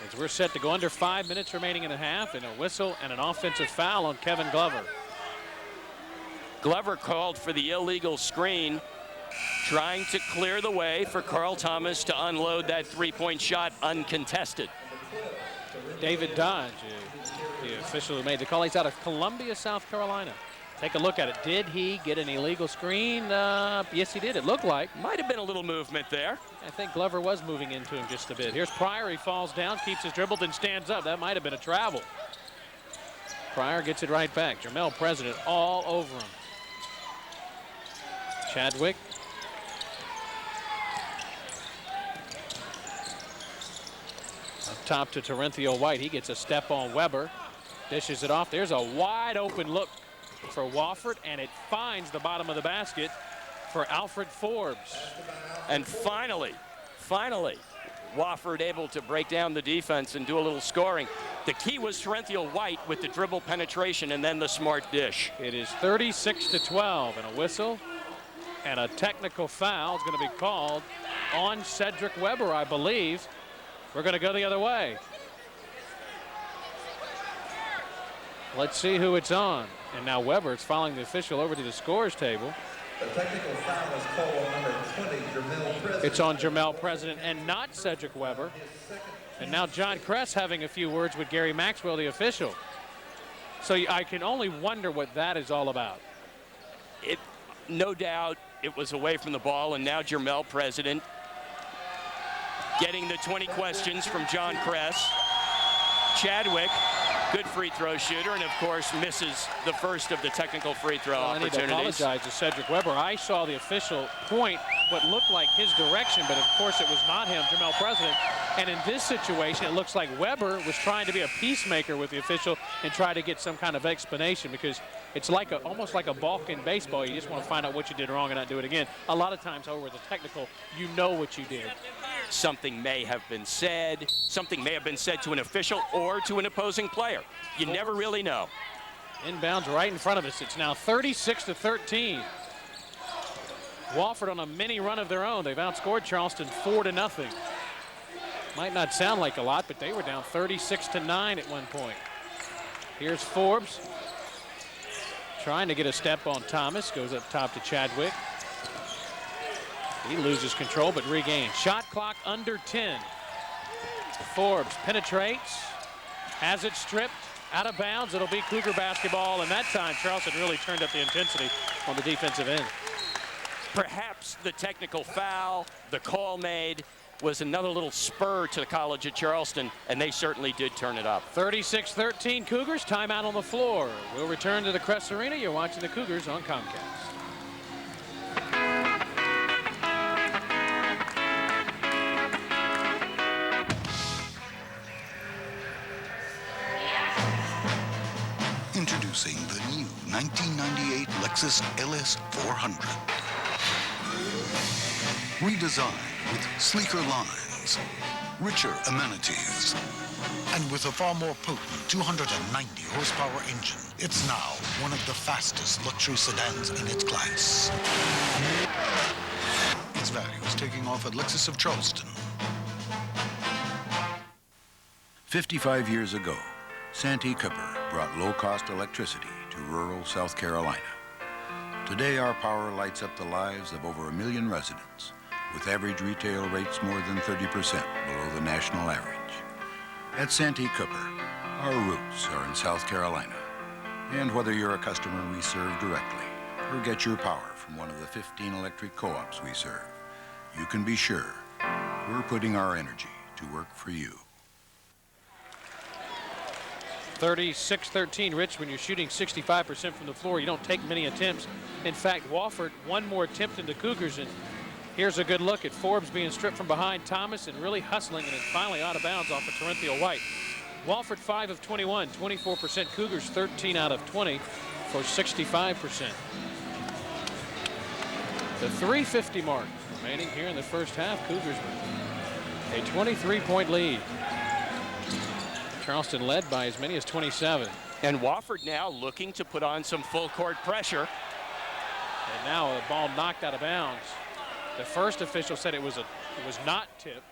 A: as we're set to go under 5 minutes remaining in the half, and a whistle and an offensive foul on Kevin Glover.
B: Glover called for the illegal screen, trying to clear the way for Carl Thomas to unload that three-point shot uncontested.
A: David Dodge, the official who made the call, he's out of Columbia, South Carolina. Take a look at it. Did he get an illegal screen? Yes, he did. It looked like.
B: Might have been a little movement there.
A: I think Glover was moving into him just a bit. Here's Pryor. He falls down, keeps his dribble, then stands up. That might have been a travel. Pryor gets it right back. Jermel President all over him. Chadwick. Up top to Terenthio White. He gets a step on Weber. Dishes it off. There's a wide open look for Wofford, and it finds the bottom of the basket for Alfred Forbes.
B: And finally, Wofford able to break down the defense and do a little scoring. The key was Terenthio White with the dribble penetration and then the smart dish.
A: It is 36-12, and a whistle and a technical foul is going to be called on Cedric Weber, I believe. We're going to go the other way. Let's see who it's on. And now Weber is following the official over to the scores table.
C: The technical foul is called on number 20, Jermel President.
A: It's on Jermel President and not Cedric Weber. And now John Kress having a few words with Gary Maxwell, the official. So I can only wonder what that is all about.
B: No doubt it was away from the ball, and now Jermel President getting the 20 questions from John Kress. Chadwick, good free throw shooter, and of course misses the first of the technical free throw opportunities.
A: I need to apologize to Cedric Weber. I saw the official point what looked like his direction, but of course it was not him, Jermel President. And in this situation, it looks like Weber was trying to be a peacemaker with the official and try to get some kind of explanation, because it's like almost like a balk in baseball. You just want to find out what you did wrong and not do it again. A lot of times, however, with the technical, you know what you did.
B: Something may have been said. Something may have been said to an official or to an opposing player. You never really know.
A: Inbounds right in front of us. It's now 36-13. Wofford on a mini run of their own. They've outscored Charleston 4-0. Might not sound like a lot, but they were down 36-9 at one point. Here's Forbes trying to get a step on Thomas. Goes up top to Chadwick. He loses control but regains. Shot clock under 10. Forbes penetrates, has it stripped, out of bounds. It'll be Cougar basketball, and that time Charleston really turned up the intensity on the defensive end.
B: Perhaps the technical foul, the call made, was another little spur to the College of Charleston, and they certainly did turn it up.
A: 36-13 Cougars, timeout on the floor. We'll return to the Kress Arena. You're watching the Cougars on Comcast.
I: Introducing the new 1998 Lexus LS 400. Redesigned with sleeker lines, richer amenities, and with a far more potent 290 horsepower engine, it's now one of the fastest luxury sedans in its class. Its value is taking off at Lexus of Charleston.
H: 55 years ago, Santee Cooper brought low-cost electricity to rural South Carolina. Today, our power lights up the lives of over 1 million residents, with average retail rates more than 30% below the national average. At Santee Cooper, our roots are in South Carolina. And whether you're a customer we serve directly or get your power from one of the 15 electric co-ops we serve, you can be sure We're putting our energy to work for you.
A: 36-13, Rich. When you're shooting 65% from the floor, you don't take many attempts. In fact, Wofford, one more attempt than the Cougars, and here's a good look at Forbes being stripped from behind Thomas and really hustling, and then finally out of bounds off of Terenthiel White. Wofford 5 of 21, 24%. Cougars 13 out of 20 for 65%. The 3:50 mark remaining here in the first half. Cougars a 23-point lead. Charleston led by as many as 27.
B: And Wofford now looking to put on some full court pressure.
A: And now a ball knocked out of bounds. The first official said it was not tipped.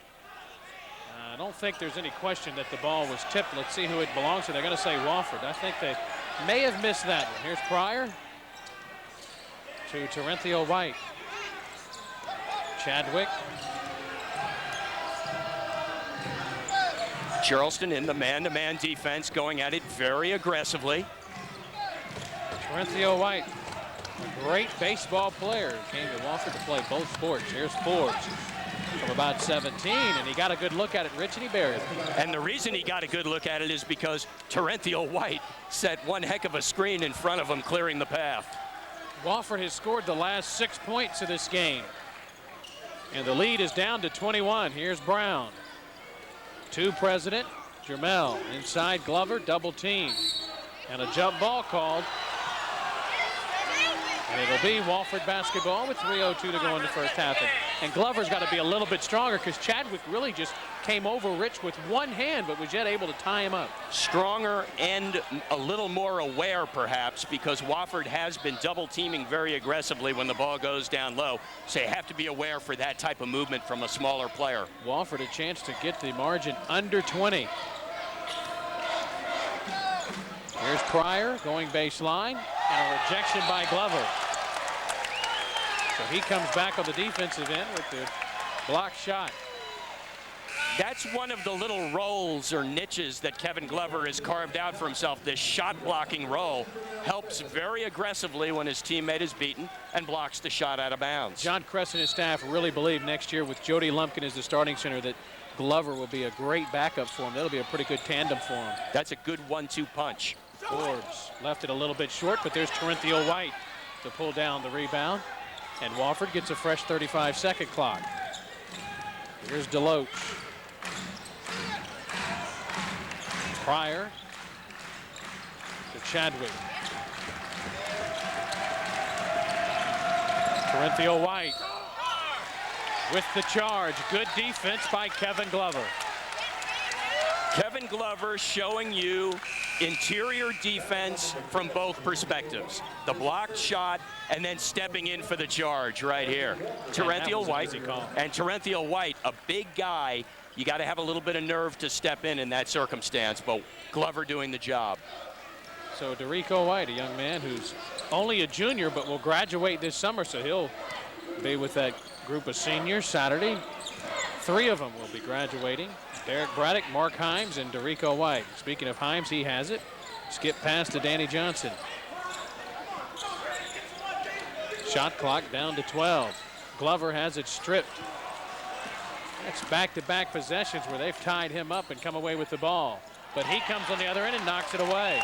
A: I don't think there's any question that the ball was tipped. Let's see who it belongs to. They're going to say Wofford. I think they may have missed that one. Here's Pryor to Terenthiel White. Chadwick.
B: Charleston in the man-to-man defense, going at it very aggressively.
A: Terenthiel White, a great baseball player, came to Wofford to play both sports. Here's Forbes from about 17, and he got a good look at it, Rich, and he buried it.
B: And the reason he got a good look at it is because Terenthiel White set one heck of a screen in front of him, clearing the path.
A: Wofford has scored the last 6 points of this game, and the lead is down to 21. Here's Brown. To President, Jermel inside Glover, double team, and a jump ball called. And it'll be Wofford basketball with 3:02 to go in the first half. And Glover's got to be a little bit stronger because Chadwick really just came over Rich with one hand, but was yet able to tie him up.
B: Stronger and a little more aware, perhaps, because Wofford has been double teaming very aggressively when the ball goes down low. So you have to be aware for that type of movement from a smaller player.
A: Wofford a chance to get the margin under 20. Here's Pryor going baseline, and a rejection by Glover. So he comes back on the defensive end with the block shot.
B: That's one of the little roles or niches that Kevin Glover has carved out for himself. This shot blocking role helps very aggressively when his teammate is beaten and blocks the shot out of bounds.
A: John Kress and his staff really believe next year with Jody Lumpkin as the starting center that Glover will be a great backup for him. That'll be a pretty good tandem for him.
B: That's a good 1-2 punch.
A: Forbes left it a little bit short, but there's Terenthiel White to pull down the rebound. And Wofford gets a fresh 35-second clock. Here's Deloach. Pryor to Chadwick. Terenthiel White with the charge. Good defense by Kevin Glover.
B: Kevin Glover showing you interior defense from both perspectives. The blocked shot and then stepping in for the charge right here. Terenthiel White, and Terenthiel White, a big guy. You got to have a little bit of nerve to step in that circumstance, but Glover doing the job.
A: So Derico White, a young man who's only a junior but will graduate this summer, so he'll be with that group of seniors Saturday. 3 of them will be graduating. Derek Braddock, Mark Himes, and Derico White. Speaking of Himes, he has it. Skip pass to Danny Johnson. Shot clock down to 12. Glover has it stripped. That's back-to-back possessions where they've tied him up and come away with the ball. But he comes on the other end and knocks it away.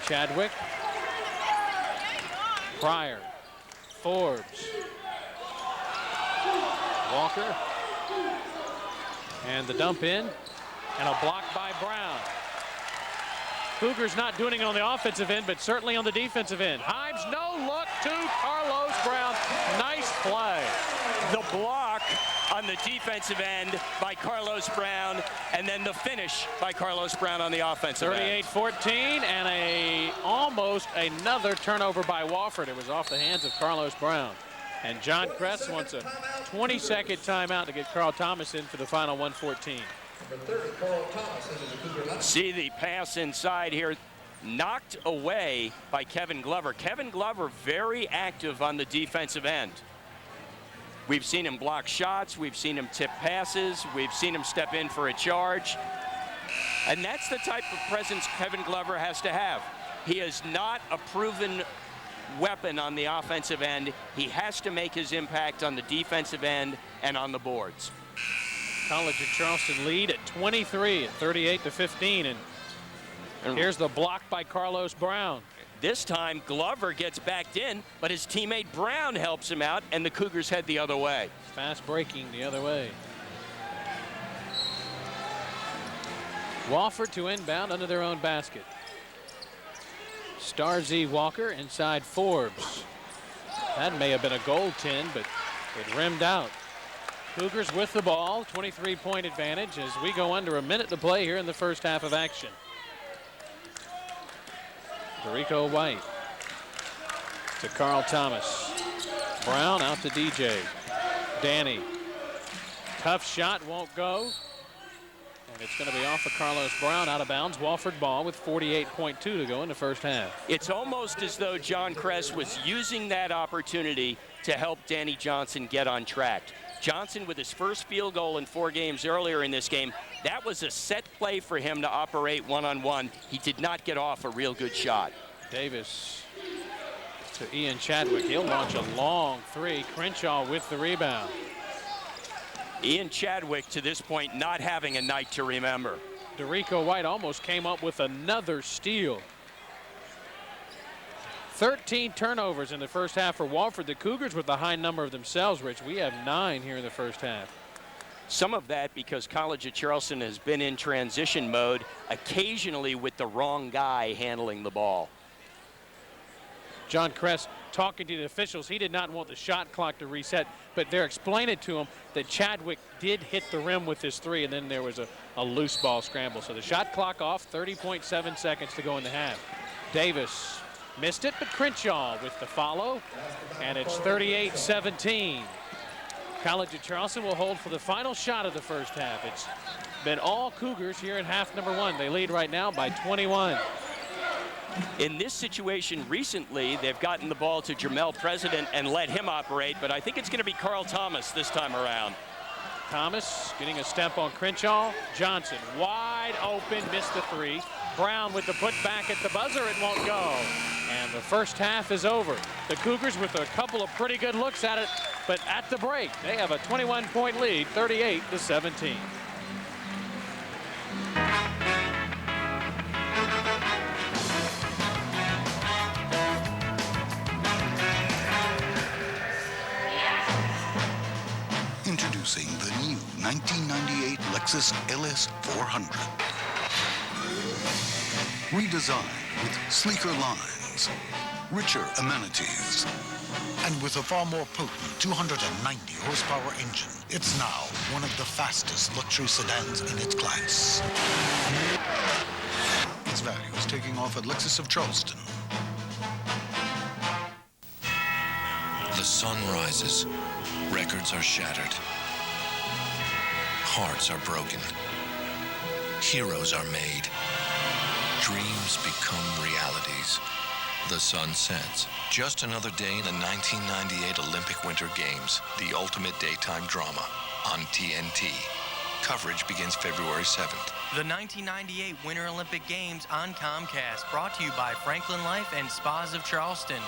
A: Chadwick. Pryor. Forbes. Walker. And the dump in. And a block by Brown. Cougars not doing it on the offensive end, but certainly on the defensive end. Himes, no look to Carlos Brown. Nice play.
B: The block on the defensive end by Carlos Brown, and then the finish by Carlos Brown on the offensive end.
A: 38-14, and almost another turnover by Wofford. It was off the hands of Carlos Brown. And John Kress wants a 20-second timeout to get Carl Thomas in for the final 114.
B: See the pass inside here, knocked away by Kevin Glover. Kevin Glover very active on the defensive end. We've seen him block shots, we've seen him tip passes, we've seen him step in for a charge. And that's the type of presence Kevin Glover has to have. He is not a proven weapon on the offensive end. He has to make his impact on the defensive end and on the boards.
A: College of Charleston lead at 23 at 38-15, and here's the block by Carlos Brown.
B: This time Glover gets backed in, but his teammate Brown helps him out, and the Cougars head the other way.
A: Fast breaking the other way. Wofford to inbound under their own basket. Starzy Walker inside Forbes. That may have been a goaltend, but it rimmed out. Cougars with the ball, 23-point advantage as we go under a minute to play here in the first half of action. Dorico White to Carl Thomas. Brown out to DJ. Danny. Tough shot, won't go. And it's going to be off of Carlos Brown, out of bounds. Wofford ball with 48.2 to go in the first half.
B: It's almost as though John Kress was using that opportunity to help Danny Johnson get on track. Johnson with his first field goal in 4 games earlier in this game. That was a set play for him to operate one-on-one. He did not get off a real good shot.
A: Davis to Ian Chadwick. He'll launch a long three. Crenshaw with the rebound.
B: Ian Chadwick to this point not having a night to remember.
A: Dorico White almost came up with another steal. 13 turnovers in the first half for Wofford. The Cougars with the high number of themselves, Rich. We have 9 here in the first half.
B: Some of that because College of Charleston has been in transition mode, occasionally with the wrong guy handling the ball.
A: John Kress talking to the officials. He did not want the shot clock to reset, but they're explaining to him that Chadwick did hit the rim with his three, and then there was a loose ball scramble. So the shot clock off, 30.7 seconds to go in the half. Davis missed it, but Crenshaw with the follow, and it's 38-17. College of Charleston will hold for the final shot of the first half. It's been all Cougars here in half number 1. They lead right now by 21.
B: In this situation recently, they've gotten the ball to Jermel President and let him operate, but I think it's going to be Carl Thomas this time around.
A: Thomas getting a step on Crenshaw. Johnson wide open, missed the three. Brown with the putback at the buzzer, it won't go. And the first half is over. The Cougars with a couple of pretty good looks at it, but at the break, they have a 21-point lead, 38-17.
I: Introducing the new 1998 Lexus LS 400. Redesigned with sleeker lines, richer amenities, and with a far more potent 290 horsepower engine, it's now one of the fastest luxury sedans in its class. Its value is taking off at Lexus of Charleston.
J: The sun rises. Records are shattered. Hearts are broken. Heroes are made. Dreams become realities. The sun sets. Just another day in the 1998 Olympic Winter Games, the ultimate daytime drama on TNT. Coverage begins February 7th.
K: The 1998 Winter Olympic Games on Comcast, brought to you by Franklin Life and Spas of Charleston.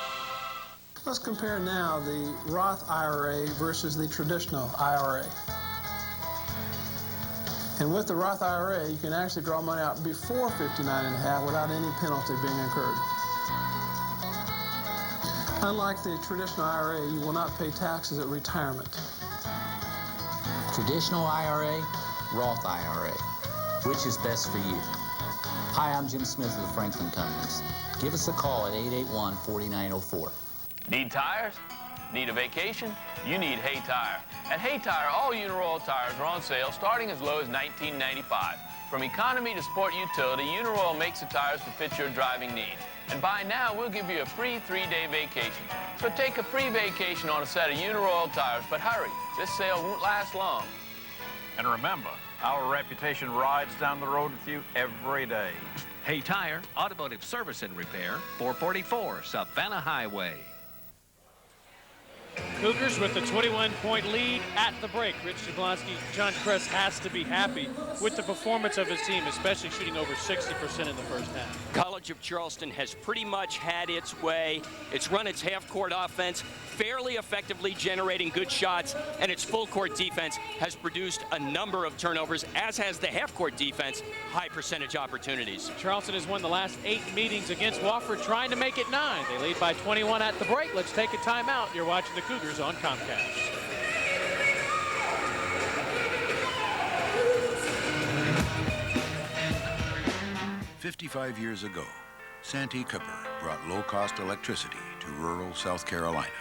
E: Let's compare now the Roth IRA versus the traditional IRA. And with the Roth IRA, you can actually draw money out before 59.5 without any penalty being incurred. Unlike the traditional IRA, you will not pay taxes at retirement.
F: Traditional IRA, Roth IRA. Which is best for you? Hi, I'm Jim Smith of the Franklin Companies. Give us a call at 881-4904.
L: Need tires? Need a vacation? You need Hay Tire. At Hay Tire, all Uniroyal tires are on sale starting as low as $19.95. From economy to sport utility, Uniroyal makes the tires to fit your driving needs. And buy now, we'll give you a free 3-day vacation. So take a free vacation on a set of Uniroyal tires, but hurry, this sale won't last long.
M: And remember, our reputation rides down the road with you every day.
N: Hay Tire, automotive service and repair, 444 Savannah Highway.
A: Cougars with the 21-point lead at the break. Rich Jablonski, John Kress has to be happy with the performance of his team, especially shooting over 60% in the first half.
B: College of Charleston has pretty much had its way. It's run its half-court offense fairly effectively, generating good shots, and its full-court defense has produced a number of turnovers, as has the half-court defense, high percentage opportunities.
A: Charleston has won the last 8 meetings against Wofford, trying to make it 9. They lead by 21 at the break. Let's take a timeout. You're watching the Cougars on Comcast.
H: "55 years ago, Santee Cooper brought low-cost electricity to rural South Carolina.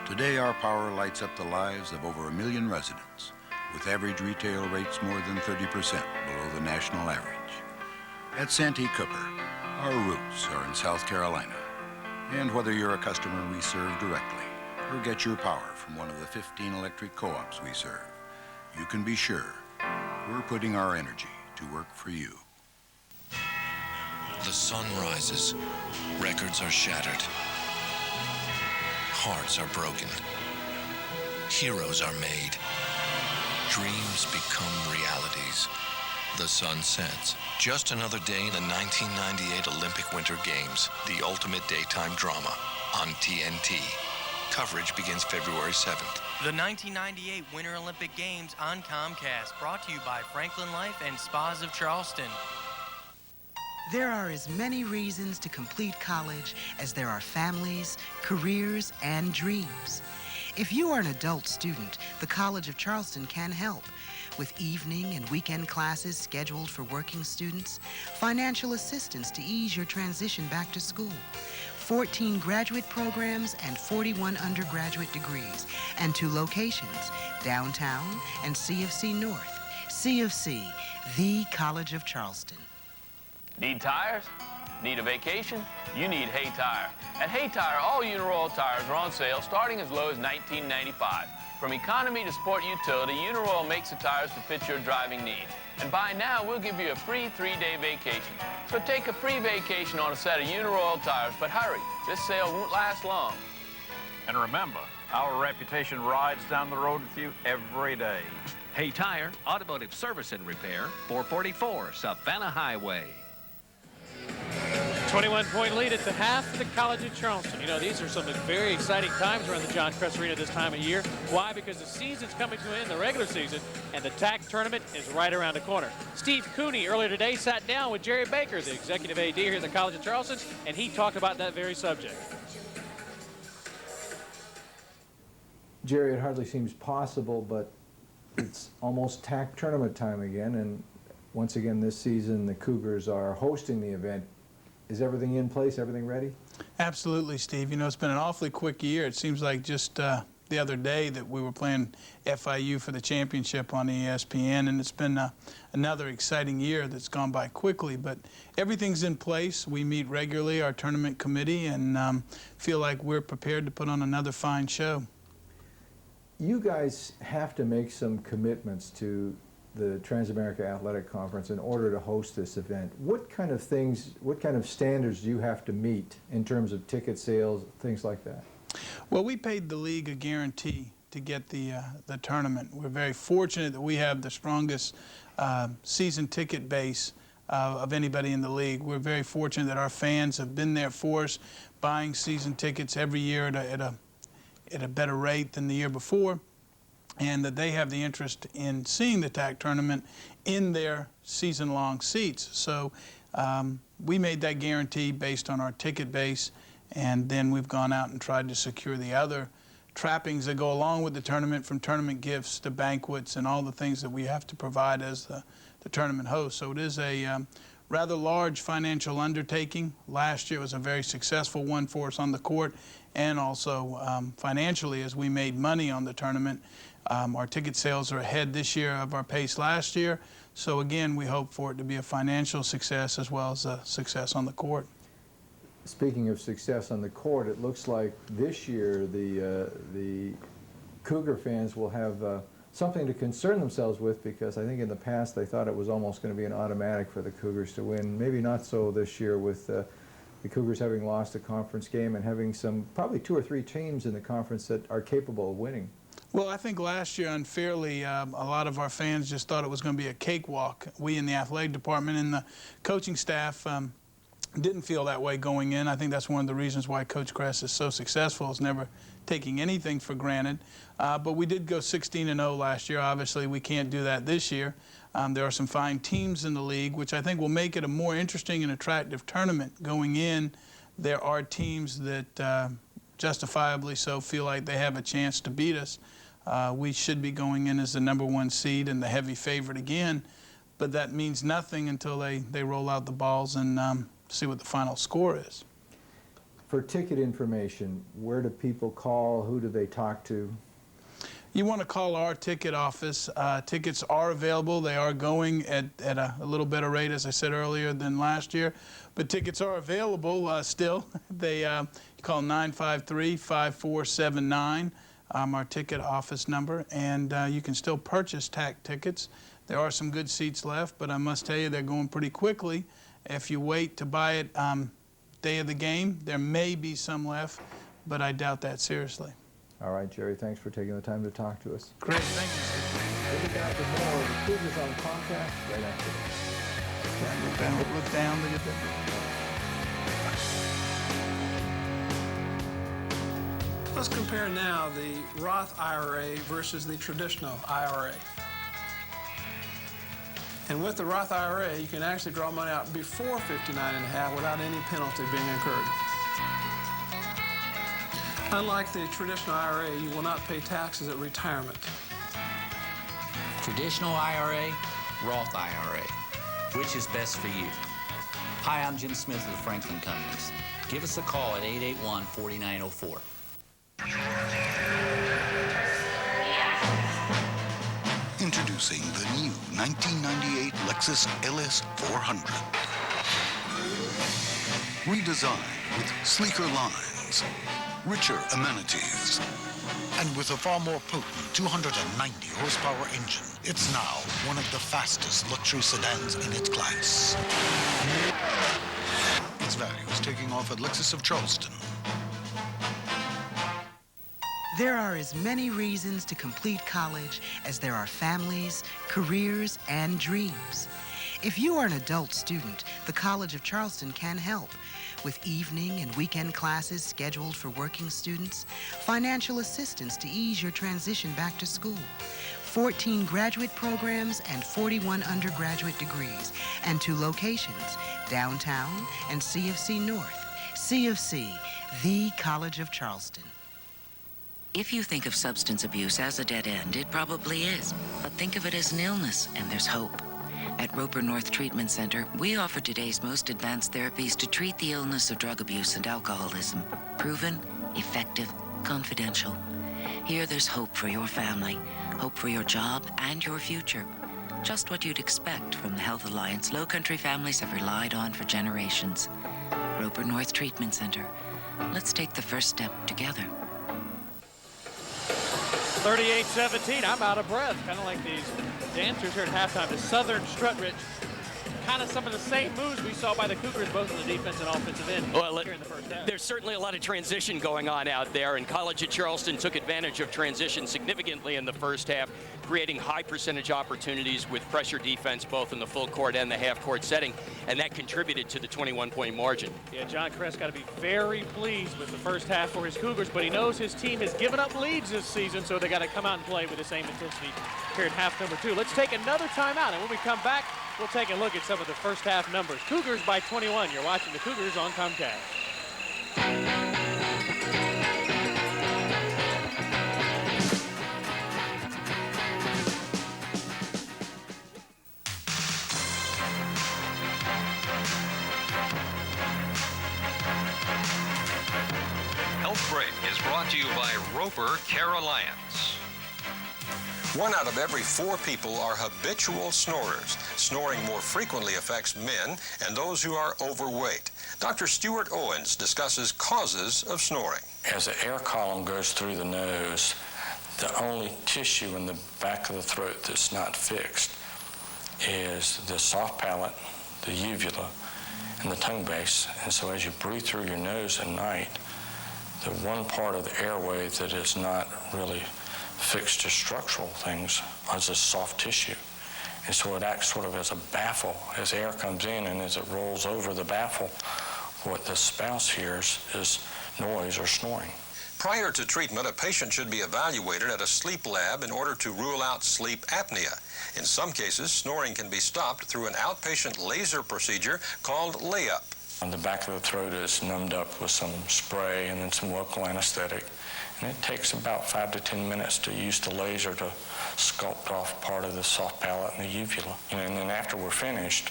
H: Today, our power lights up the lives of over 1 million residents, with average retail rates more than 30% below the national average. At Santee Cooper, our roots are in South Carolina. And whether you're a customer we serve directly or get your power from one of the 15 electric co-ops we serve, you can be sure we're putting our energy to work for you."
J: The sun rises. Records are shattered. Hearts are broken. Heroes are made. Dreams become realities. The sun sets. Just another day in the 1998 Olympic Winter Games, the ultimate daytime drama on TNT. Coverage begins February 7th.
K: The 1998 Winter Olympic Games on Comcast, brought to you by Franklin Life and Spas of Charleston.
G: There are as many reasons to complete college as there are families, careers, and dreams. If you are an adult student, the College of Charleston can help. With evening and weekend classes scheduled for working students, financial assistance to ease your transition back to school, 14 graduate programs and 41 undergraduate degrees, and 2 locations, downtown and CFC North. CFC, the College of Charleston.
L: Need tires? Need a vacation? You need Hay Tire. At Hay Tire, all Uniroyal tires are on sale starting as low as $19.95. From economy to sport utility, Uniroyal makes the tires to fit your driving needs. And buy now, we'll give you a free 3-day vacation. So take a free vacation on a set of Uniroyal tires, but hurry, this sale won't last long.
M: And remember, our reputation rides down the road with you every day.
N: Hay Tire, automotive service and repair, 444 Savannah Highway.
A: 21-point lead at the half for the College of Charleston. You know, these are some very exciting times around the John Kress Arena this time of year. Why? Because the season's coming to an end, the regular season, and the TAC tournament is right around the corner. Steve Cooney earlier today sat down with Jerry Baker, the executive AD here at the College of Charleston, and he talked about that very subject.
O: Jerry, it hardly seems possible, but it's almost TAC tournament time again, and once again this season the Cougars are hosting the event. Is everything in place, everything ready?
E: Absolutely, Steve. You know, it's been an awfully quick year. It seems like just the other day that we were playing FIU for the championship on ESPN, and it's been another exciting year that's gone by quickly, but everything's in place. We meet regularly, our tournament committee, and feel like we're prepared to put on another fine show.
O: You guys have to make some commitments to the Transamerica Athletic Conference in order to host this event. What kind of things, what kind of standards do you have to meet in terms of ticket sales, things like that?
E: Well, we paid the league a guarantee to get the tournament. We're very fortunate that we have the strongest season ticket base of anybody in the league. We're very fortunate that our fans have been there for us, buying season tickets every year at a better rate than the year before, and that they have the interest in seeing the TAC tournament in their season-long seats. So we made that guarantee based on our ticket base, and then we've gone out and tried to secure the other trappings that go along with the tournament, from tournament gifts to banquets and all the things that we have to provide as the tournament host. So it is a rather large financial undertaking. Last year was a very successful one for us on the court, and also financially, as we made money on the tournament. Our ticket sales are ahead this year of our pace last year. So again, we hope for it to be a financial success as well as a success on the court.
O: Speaking of success on the court, it looks like this year the Cougar fans will have something to concern themselves with, because I think in the past they thought it was almost going to be an automatic for the Cougars to win. Maybe not so this year with the Cougars having lost a conference game and having probably 2 or 3 teams in the conference that are capable of winning.
E: Well, I think last year, unfairly, a lot of our fans just thought it was going to be a cakewalk. We in the athletic department and the coaching staff didn't feel that way going in. I think that's one of the reasons why Coach Kress is so successful, is never taking anything for granted. But we did go 16-0 last year. Obviously, we can't do that this year. There are some fine teams in the league, which I think will make it a more interesting and attractive tournament going in. There are teams that justifiably so feel like they have a chance to beat us. We should be going in as the #1 seed and the heavy favorite again, but that means nothing until they roll out the balls and see what the final score is.
O: For ticket information, where do people call? Who do they talk to?
E: You want to call our ticket office. Tickets are available. They are going at a little better rate, as I said earlier, than last year. But tickets are available still. You call 953-5479, our ticket office number, and you can still purchase TAC tickets. There are some good seats left, but I must tell you they're going pretty quickly. If you wait to buy it day of the game, there may be some left, but I doubt that seriously.
O: All right, Jerry, thanks for taking the time to talk to us.
E: Great, thank you.
O: We'll be back with more of the Cougars on Comcast right after this.
E: Look down, look at that.
P: Let's compare now the Roth IRA versus the traditional IRA. And with the Roth IRA, you can actually draw money out before 59.5 without any penalty being incurred. Unlike the traditional IRA, you will not pay taxes at retirement.
F: Traditional IRA, Roth IRA. Which is best for you? Hi, I'm Jim Smith of the Franklin Companies. Give us a call at 881-4904.
I: Introducing the new 1998 Lexus LS 400. Redesigned with sleeker lines, richer amenities, and with a far more potent 290 horsepower engine, it's now one of the fastest luxury sedans in its class. Its value is taking off at Lexus of Charleston.
G: There are as many reasons to complete college as there are families, careers, and dreams. If you are an adult student, the College of Charleston can help with evening and weekend classes scheduled for working students, financial assistance to ease your transition back to school, 14 graduate programs and 41 undergraduate degrees, and 2 locations, downtown and CFC North. CFC, the College of Charleston.
Q: If you think of substance abuse as a dead end, it probably is. But think of it as an illness, and there's hope. At Roper North Treatment Center, we offer today's most advanced therapies to treat the illness of drug abuse and alcoholism. Proven, effective, confidential. Here there's hope for your family, hope for your job and your future. Just what you'd expect from the Health Alliance Low Country families have relied on for generations. Roper North Treatment Center. Let's take the first step together.
A: 38-17, I'm out of breath. Kind of like these dancers here at halftime. The Southern Strut Rich. Kind of some of the same moves we saw by the Cougars, both on the defense and offensive end here in the first half.
B: There's certainly a lot of transition going on out there, and College of Charleston took advantage of transition significantly in the first half, creating high percentage opportunities with pressure defense both in the full court and the half court setting, and that contributed to the 21-point margin.
A: Yeah, John Kress got to be very pleased with the first half for his Cougars, but he knows his team has given up leads this season, so they got to come out and play with the same intensity here in half number 2. Let's take another timeout, and when we come back, we'll take a look at some of the first half numbers. Cougars by 21. You're watching the Cougars on Comcast.
J: Health Break is brought to you by Roper Care Alliance.
R: 1 out of every 4 people are habitual snorers. Snoring more frequently affects men and those who are overweight. Dr. Stuart Owens discusses causes of snoring.
S: As the air column goes through the nose, the only tissue in the back of the throat that's not fixed is the soft palate, the uvula, and the tongue base. And so as you breathe through your nose at night, the one part of the airway that is not really fixed to structural things is a soft tissue. And so it acts sort of as a baffle as air comes in, and as it rolls over the baffle, what the spouse hears is noise or snoring.
R: Prior to treatment, a patient should be evaluated at a sleep lab in order to rule out sleep apnea. In some cases, snoring can be stopped through an outpatient laser procedure called layup.
S: And the back of the throat is numbed up with some spray and then some local anesthetic. And it takes about 5 to 10 minutes to use the laser to sculpt off part of the soft palate and the uvula. And then after we're finished,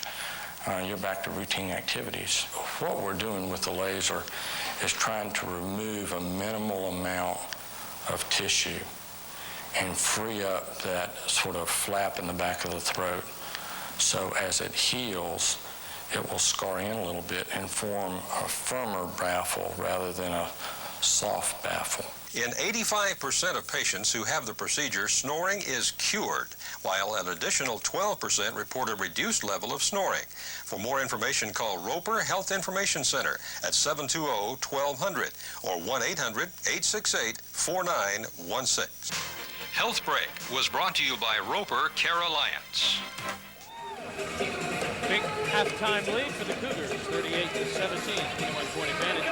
S: you're back to routine activities. What we're doing with the laser is trying to remove a minimal amount of tissue and free up that sort of flap in the back of the throat. So as it heals, it will scar in a little bit and form a firmer baffle rather than a soft baffle.
R: In 85% of patients who have the procedure, snoring is cured, while an additional 12% report a reduced level of snoring. For more information, call Roper Health Information Center at 720-1200 or 1-800-868-4916. Health Break was brought to you by Roper Care Alliance.
A: Big halftime lead for the Cougars, 38-17, 21-point advantage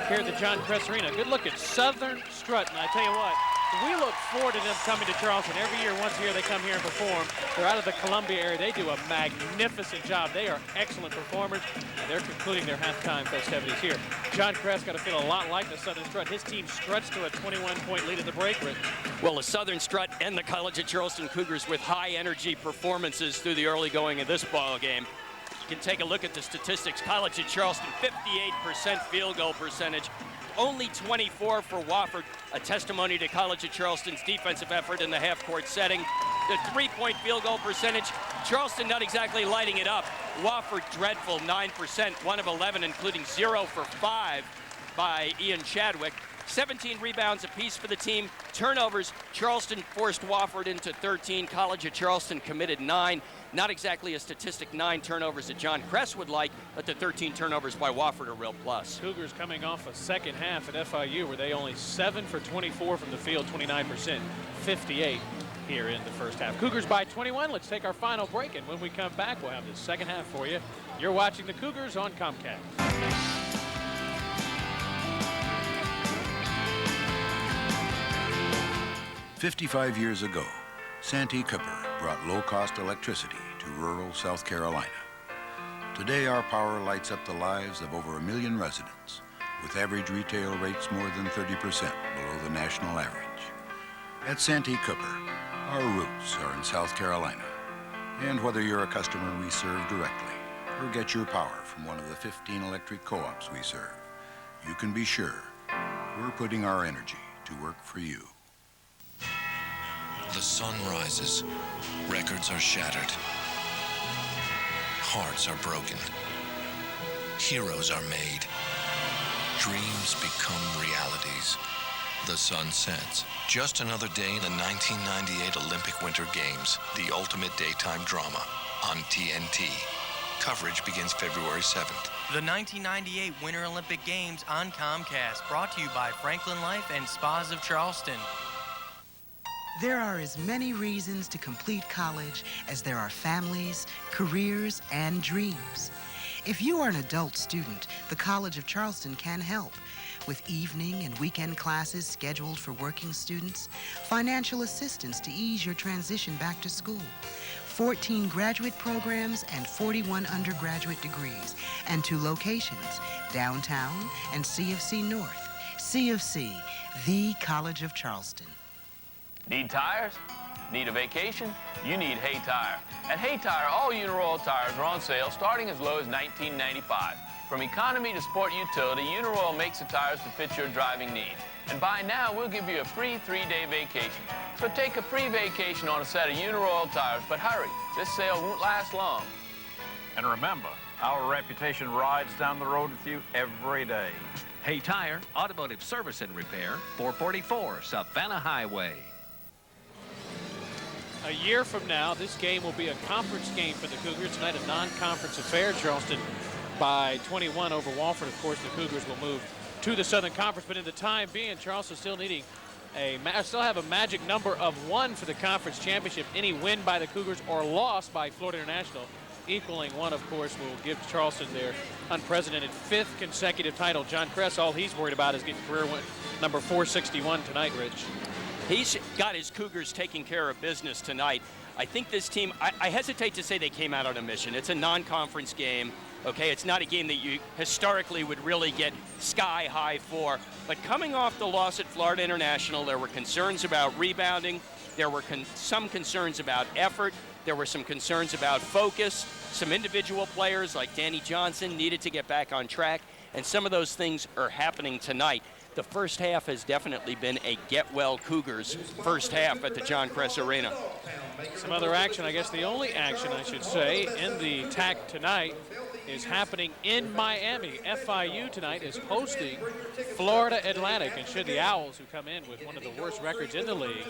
A: here at the John Kress Arena. Good look at Southern Strut, and I tell you what, we look forward to them coming to Charleston. Every year, once a year, they come here and perform. They're out of the Columbia area. They do a magnificent job. They are excellent performers, and they're concluding their halftime festivities here. John Kress got to feel a lot like the Southern Strut. His team struts to a 21-point lead at the break, Rick.
B: Well, the Southern Strut and the College of Charleston Cougars with high-energy performances through the early going of this ball game. You can take a look at the statistics. College of Charleston, 58% field goal percentage, only 24 for Wofford, a testimony to College of Charleston's defensive effort in the half-court setting. The three-point field goal percentage, Charleston not exactly lighting it up. Wofford dreadful, 9%, 1 of 11, including 0 for 5 by Ian Chadwick. 17 rebounds apiece for the team. Turnovers, Charleston forced Wofford into 13. College of Charleston committed 9. Not exactly a statistic, 9 turnovers that John Kress would like, but the 13 turnovers by Wofford are a real plus.
A: Cougars coming off a second half at FIU where they only 7 for 24 from the field, 29%, 58 here in the first half. Cougars by 21. Let's take our final break, and when we come back, we'll have the second half for you. You're watching the Cougars on Comcast.
H: 55 years ago, Santee Cooper brought low-cost electricity to rural South Carolina. Today, our power lights up the lives of over 1 million residents, with average retail rates more than 30% below the national average. At Santee Cooper, our roots are in South Carolina. And whether you're a customer we serve directly or get your power from one of the 15 electric co-ops we serve, you can be sure we're putting our energy to work for you.
J: The sun rises. Records are shattered. Hearts are broken. Heroes are made. Dreams become realities. The sun sets. Just another day in the 1998 Olympic Winter Games, the ultimate daytime drama on TNT. Coverage begins February 7th.
K: The 1998 Winter Olympic Games on Comcast, brought to you by Franklin Life and Spas of Charleston.
G: There are as many reasons to complete college as there are families, careers, and dreams. If you are an adult student, the College of Charleston can help. With evening and weekend classes scheduled for working students, financial assistance to ease your transition back to school, 14 graduate programs and 41 undergraduate degrees, and 2 locations, downtown and CFC North. CFC, the College of Charleston.
L: Need tires? Need a vacation? You need Hay Tire. At Hay Tire, all Uniroyal tires are on sale starting as low as $19.95. From economy to sport utility, Uniroyal makes the tires to fit your driving needs. And buy now, we'll give you a free 3-day vacation. So take a free vacation on a set of Uniroyal tires, but hurry, this sale won't last long.
M: And remember, our reputation rides down the road with you every day.
N: Hay Tire, automotive service and repair, 444 Savannah Highway.
A: A year from now, this game will be a conference game for the Cougars. Tonight, a non-conference affair. Charleston by 21 over Wofford. Of course, the Cougars will move to the Southern Conference, but in the time being, Charleston still needing still have a magic number of 1 for the conference championship. Any win by the Cougars or loss by Florida International, equaling 1, of course, will give Charleston their unprecedented 5th consecutive title. John Kress, all he's worried about is getting career win number 461 tonight, Rich.
B: He's got his Cougars taking care of business tonight. I think this team, I hesitate to say they came out on a mission. It's a non-conference game. Okay, it's not a game that you historically would really get sky high for. But coming off the loss at Florida International, there were concerns about rebounding. There were some concerns about effort. There were some concerns about focus. Some individual players like Danny Johnson needed to get back on track. And some of those things are happening tonight. The first half has definitely been a get-well Cougars first half at the John Kress Arena.
A: Some other action, I guess the only action I should say in the TAC tonight is happening in Miami. FIU tonight is hosting Florida Atlantic, and should the Owls, who come in with one of the worst records in the league,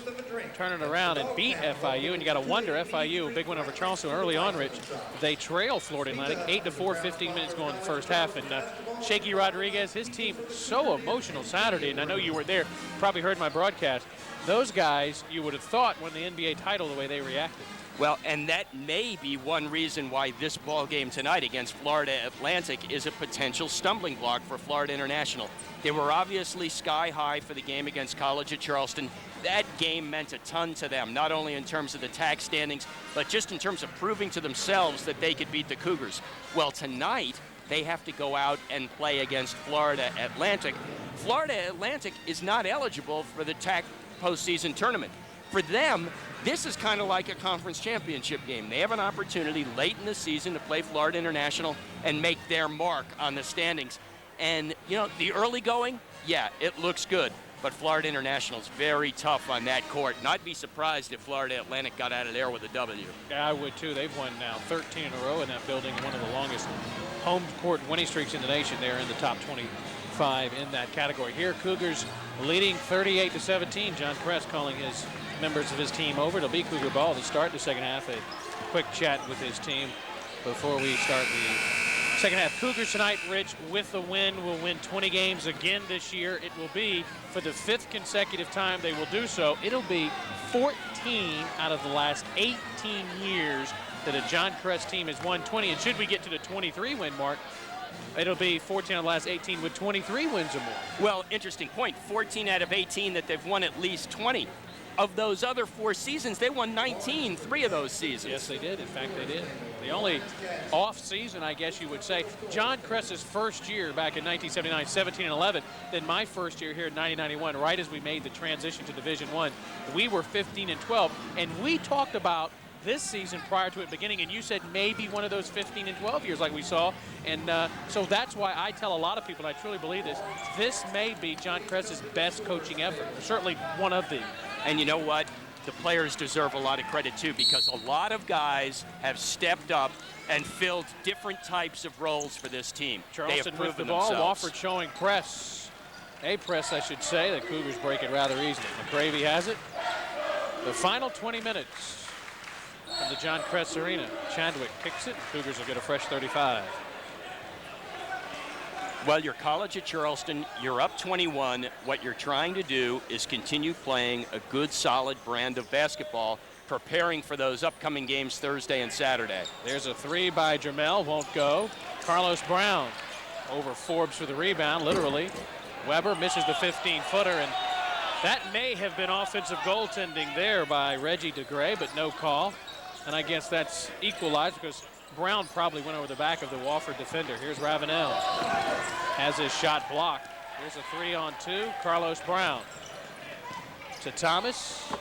A: turn it around and beat FIU, and you got to wonder, FIU, big win over Charleston early on, Rich, they trail Florida Atlantic 8-4, 15 minutes going in the first half, and Shaky Rodriguez, his team, so emotional Saturday, and I know you were there, probably heard my broadcast. Those guys, you would have thought, won the NBA title the way they reacted.
B: Well, and that may be one reason why this ball game tonight against Florida Atlantic is a potential stumbling block for Florida International. They were obviously sky high for the game against College of Charleston. That game meant a ton to them, not only in terms of the TAC standings, but just in terms of proving to themselves that they could beat the Cougars. Well, tonight, they have to go out and play against Florida Atlantic. Florida Atlantic is not eligible for the TAC postseason tournament. For them, this is kind of like a conference championship game. They have an opportunity late in the season to play Florida International and make their mark on the standings. And, you know, the early going, yeah, it looks good. But Florida International is very tough on that court. And I'd be surprised if Florida Atlantic got out of there with a W.
A: Yeah, I would too. They've won now 13 in a row in that building, one of the longest home court winning streaks in the nation. They're in the top 25 in that category. Here, Cougars leading 38-17. John Kress calling his members of his team over. It'll be Cougar ball to start the second half. A quick chat with his team before we start the second half. Cougars tonight, Rich, with the win, will win 20 games again this year. It will be for the 5th consecutive time they will do so. It'll be 14 out of the last 18 years that a John Kress team has won 20. And should we get to the 23 win mark, it'll be 14 out of the last 18 with 23 wins or more.
B: Well, interesting point. 14 out of 18 that they've won at least 20. Of those other 4 seasons, they won 19, 3 of those seasons.
A: Yes, they did. In fact, they did. The only off season, I guess you would say, John Kress's first year back in 1979, 17-11, then my first year here in 90-91, right as we made the transition to Division I, we were 15-12, and we talked about this season prior to it beginning, and you said maybe one of those 15 and 12 years like we saw. And so that's why I tell a lot of people, and I truly believe this may be John Kress's best coaching effort, or certainly one of the.
B: And you know what? The players deserve a lot of credit too, because a lot of guys have stepped up and filled different types of roles for this team.
A: Charleston with the ball, Wofford showing press. A press, I should say. The Cougars break it rather easily. McCravey has it. The final 20 minutes from the John Kress Arena. Chadwick kicks it. Cougars will get a fresh 35.
B: Well, you're College at Charleston. You're up 21. What you're trying to do is continue playing a good, solid brand of basketball, preparing for those upcoming games Thursday and Saturday.
A: There's a 3 by Jermel. Won't go. Carlos Brown over Forbes for the rebound, literally. Weber misses the 15-footer, and that may have been offensive goaltending there by Reggie DeGray, but no call. And I guess that's equalized because Brown probably went over the back of the Wofford defender. Here's Ravenel. Has his shot blocked. Here's a 3-on-2. Carlos Brown to Thomas.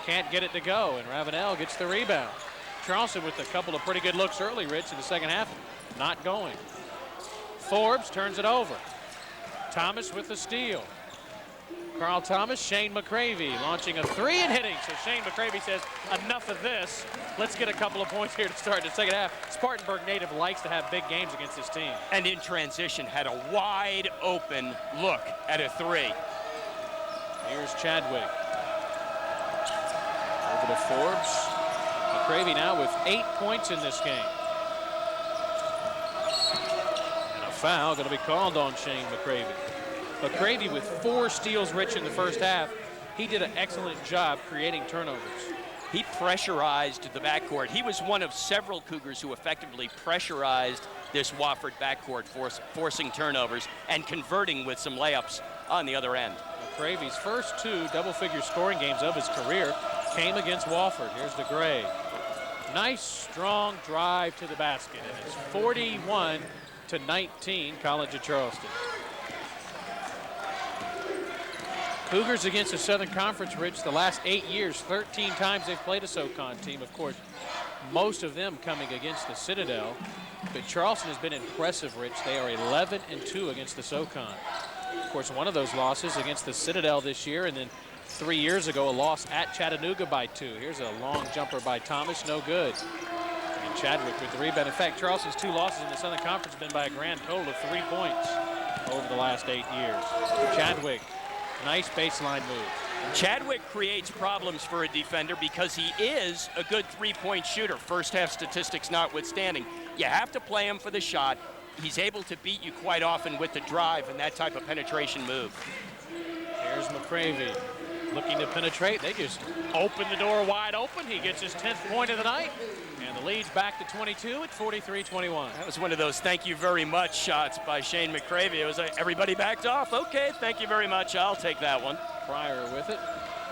A: Can't get it to go, and Ravenel gets the rebound. Charleston with a couple of pretty good looks early, Rich, in the second half. Not going. Forbes turns it over. Thomas with the steal. Carl Thomas, Shane McCravey launching a 3 and hitting. So Shane McCravey says, enough of this. Let's get a couple of points here to start the second half. Spartanburg native likes to have big games against this team.
B: And in transition, had a wide open look at a 3.
A: Here's Chadwick. Over to Forbes. McCravey now with 8 points in this game. foul going to be called on Shane McCravey. McCravey with 4 steals, Rich, in the first half. He did an excellent job creating turnovers.
B: He pressurized the backcourt. He was one of several Cougars who effectively pressurized this Wofford backcourt, forcing turnovers and converting with some layups on the other end.
A: McCravey's first 2 double-figure scoring games of his career came against Wofford. Here's DeGray. Nice, strong drive to the basket, and it's 41-19, College of Charleston. Cougars against the Southern Conference, Rich, the last 8 years, 13 times they've played a SoCon team. Of course, most of them coming against the Citadel. But Charleston has been impressive, Rich. They are 11-2 against the SoCon. Of course, one of those losses against the Citadel this year, and then 3 years ago, a loss at Chattanooga by 2. Here's a long jumper by Thomas, no good. And Chadwick with the rebound. In fact, Charleston's 2 losses in the Southern Conference have been by a grand total of 3 points over the last 8 years. Chadwick, nice baseline move.
B: Chadwick creates problems for a defender because he is a good 3-point shooter, first half statistics notwithstanding. You have to play him for the shot. He's able to beat you quite often with the drive and that type of penetration move.
A: Here's McCravey looking to penetrate. They just open the door wide open. He gets his 10th point of the night, and the lead's back to 22 at 43-21.
B: That was one of those thank you very much shots by Shane McCravey. It was like, everybody backed off. Okay, thank you very much. I'll take that one.
A: Pryor with it.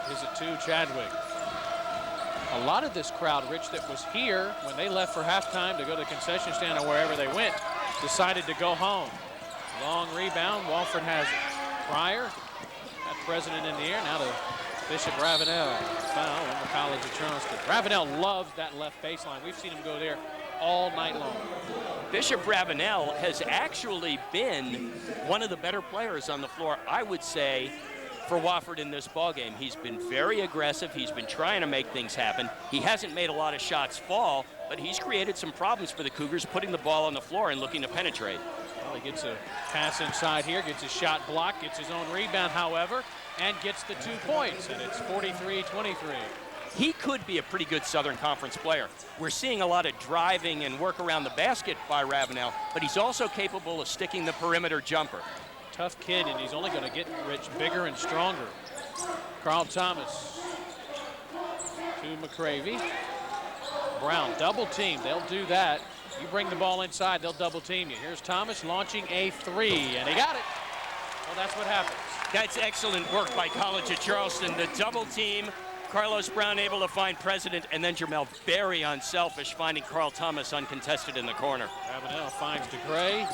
A: Here's a 2, Chadwick. A lot of this crowd, Rich, that was here when they left for halftime to go to the concession stand or wherever they went, decided to go home. Long rebound. Wofford has it. Pryor, got President in the air. Now to Bishop Ravenel. Foul on the College of Charleston. Ravenel loves that left baseline. We've seen him go there all night long.
B: Bishop Ravenel has actually been one of the better players on the floor, I would say, for Wofford in this ballgame. He's been very aggressive. He's been trying to make things happen. He hasn't made a lot of shots fall, but he's created some problems for the Cougars, putting the ball on the floor and looking to penetrate.
A: Well, he gets a pass inside here, gets his shot blocked, gets his own rebound, however, and gets the 2 points, and it's 43-23.
B: He could be a pretty good Southern Conference player. We're seeing a lot of driving and work around the basket by Ravenel, but he's also capable of sticking the perimeter jumper.
A: Tough kid, and he's only going to get Rich bigger and stronger. Carl Thomas to McCravey. Brown double team. They'll do that. You bring the ball inside, they'll double team you. Here's Thomas launching a 3, and he got it. Well, that's what happens.
B: That's excellent work by College of Charleston. The double team, Carlos Brown able to find President, and then Jermel very unselfish, finding Carl Thomas uncontested in the corner.
A: Ravenel finds DeGray.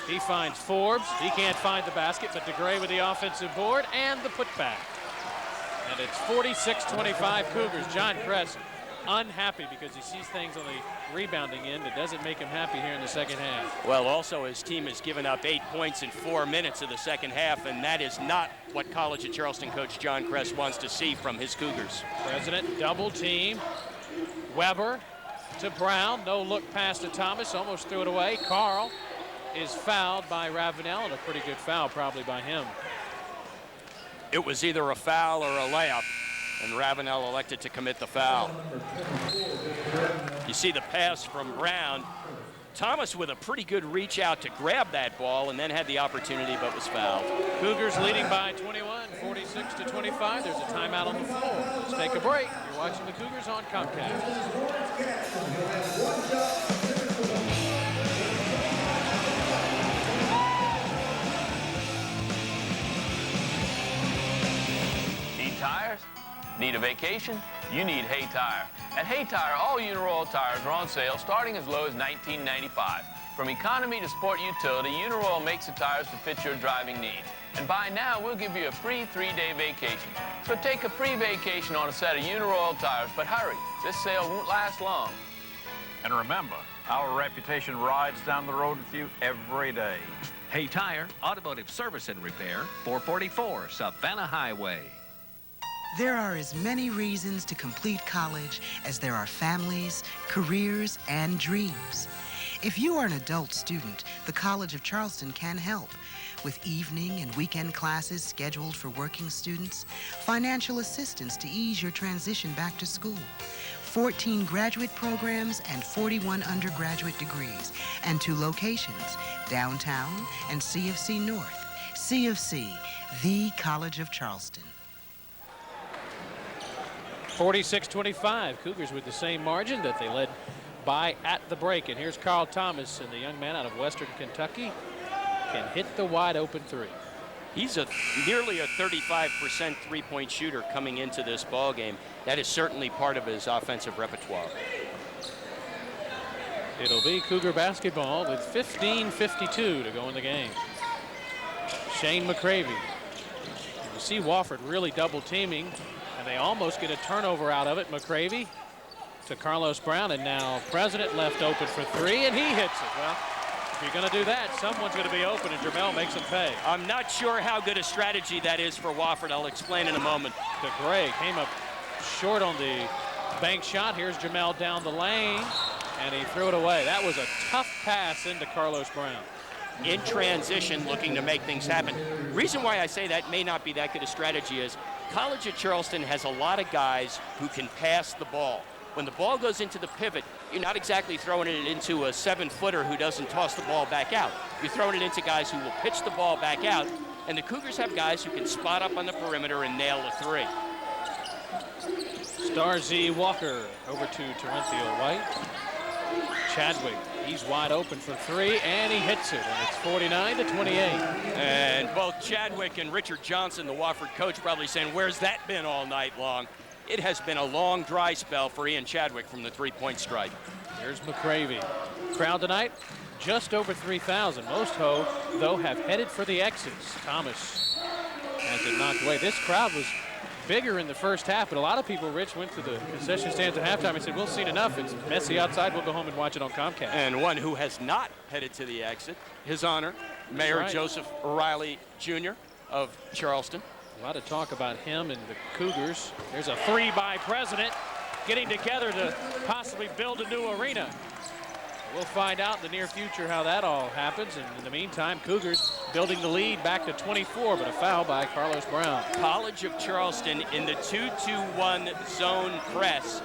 A: He finds Forbes. He can't find the basket, but DeGray with the offensive board and the putback. And it's 46-25 Cougars. John Kress unhappy because he sees things on the rebounding end that doesn't make him happy here in the second half.
B: Well, also his team has given up 8 points in 4 minutes of the second half, and that is not what College of Charleston coach John Kress wants to see from his Cougars.
A: President double team. Weber to Brown. No look pass to Thomas. Almost threw it away. Carl is fouled by Ravenel, and a pretty good foul probably by him.
B: It was either a foul or a layup, and Ravenel elected to commit the foul. You see the pass from Brown. Thomas with a pretty good reach out to grab that ball and then had the opportunity but was fouled.
A: Cougars leading by 21, 46-25. There's a timeout on the floor. Let's take a break. You're watching the Cougars on Comcast.
L: Tires? Need a vacation? You need Hay Tire. At Hay Tire, all Uniroyal tires are on sale starting as low as $19.95. From economy to sport utility, Uniroyal makes the tires to fit your driving needs. And by now, we'll give you a free 3-day vacation. So take a free vacation on a set of Uniroyal tires, but hurry, this sale won't last long.
M: And remember, our reputation rides down the road with you every day.
N: Hay Tire, automotive service and repair, 444 Savannah Highway.
G: There are as many reasons to complete college as there are families, careers, and dreams. If you are an adult student, the College of Charleston can help. With evening and weekend classes scheduled for working students, financial assistance to ease your transition back to school, 14 graduate programs, and 41 undergraduate degrees, and 2 locations, downtown and CFC North. CFC, the College of Charleston.
A: 46-25, Cougars with the same margin that they led by at the break. And here's Carl Thomas, and the young man out of Western Kentucky can hit the wide open 3.
B: He's nearly a 35% three-point shooter coming into this ball game. That is certainly part of his offensive repertoire.
A: It'll be Cougar basketball with 15:52 to go in the game. Shane McCravey. You see Wofford really double teaming, and they almost get a turnover out of it. McCravey to Carlos Brown, and now President left open for 3, and he hits it. Well, if you're going to do that, someone's going to be open, and Jermel makes him pay.
B: I'm not sure how good a strategy that is for Wofford. I'll explain in a moment.
A: To Gray, came up short on the bank shot. Here's Jermel down the lane, and he threw it away. That was a tough pass into Carlos Brown.
B: In transition, looking to make things happen. Reason why I say that may not be that good a strategy is College of Charleston has a lot of guys who can pass the ball. When the ball goes into the pivot, you're not exactly throwing it into a 7-footer who doesn't toss the ball back out. You're throwing it into guys who will pitch the ball back out, and the Cougars have guys who can spot up on the perimeter and nail the 3.
A: Starzy Walker over to Terenthio White. Chadwick, he's wide open for 3, and he hits it, and it's 49-28.
B: And both Chadwick and Richard Johnson, the Wofford coach, probably saying, where's that been all night long? It has been a long, dry spell for Ian Chadwick from the three-point stripe.
A: Here's McCravey. Crowd tonight, just over 3,000. Most, though, have headed for the exits. Thomas has it knocked away. This crowd was bigger in the first half, but a lot of people, Rich, went to the concession stands at halftime and said, we've seen enough. It's messy outside. We'll go home and watch it on Comcast.
B: And one who has not headed to the exit, His Honor, Mayor Joseph Riley Jr. of Charleston.
A: A lot of talk about him and the Cougars. There's a 3 by President, getting together to possibly build a new arena. We'll find out in the near future how that all happens. And in the meantime, Cougars building the lead back to 24, but a foul by Carlos Brown.
B: College of Charleston in the 2-2-1 zone press.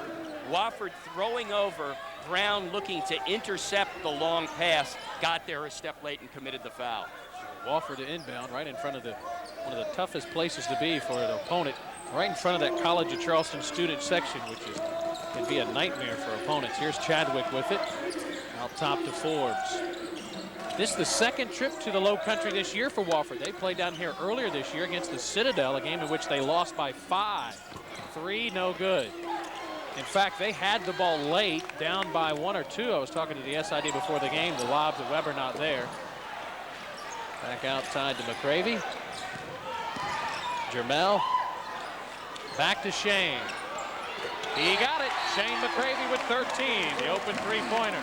B: Wofford throwing over, Brown looking to intercept the long pass, got there a step late and committed the foul.
A: Wofford to inbound right in front of one of the toughest places to be for an opponent, right in front of that College of Charleston student section, which can be a nightmare for opponents. Here's Chadwick with it, out top to Forbes. This is the second trip to the Low Country this year for Wofford. They played down here earlier this year against the Citadel, a game in which they lost by 5. 3, no good. In fact, they had the ball late, down by 1 or 2. I was talking to the SID before the game. The lob to Weber not there. Back outside to McCravey. Jermel. Back to Shane. He got it. Shane McCravey with 13. The open 3-pointer.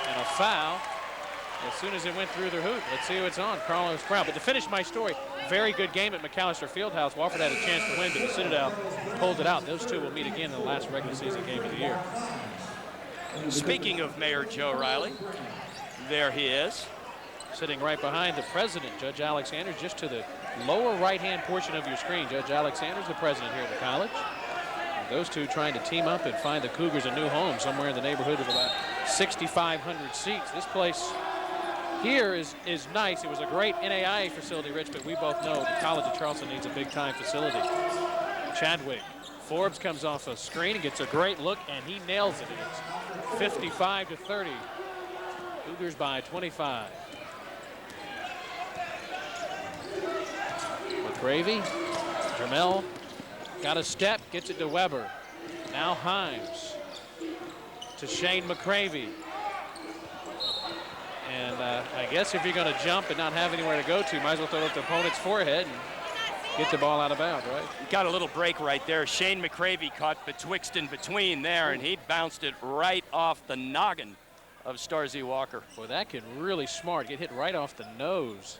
A: And a foul as soon as it went through the hoop. Let's see who it's on. Carlos Brown. But to finish my story, very good game at McAllister Fieldhouse. Wofford had a chance to win, but the Citadel pulled it out. Those two will meet again in the last regular season game of the year.
B: Speaking of Mayor Joe Riley, there he is.
A: Sitting right behind the president, Judge Alex Sanders, just to the lower right-hand portion of your screen. Judge Alex Sanders, the president here at the college. And those two trying to team up and find the Cougars a new home somewhere in the neighborhood of about 6,500 seats. This place here is nice. It was a great NAIA facility, Rich, but we both know the College of Charleston needs a big-time facility. Chadwick. Forbes comes off a screen and gets a great look, and he nails it. It's 55-30. Cougars by 25. McCravey, Jermel got a step, gets it to Weber. Now Himes to Shane McCravey. And I guess if you're going to jump and not have anywhere to go to, might as well throw it at the opponent's forehead and get the ball out of bounds, right?
B: Got a little break right there. Shane McCravey caught betwixt and between there, and he bounced it right off the noggin of Starzy Walker.
A: Boy, that can really smart. Get hit right off the nose.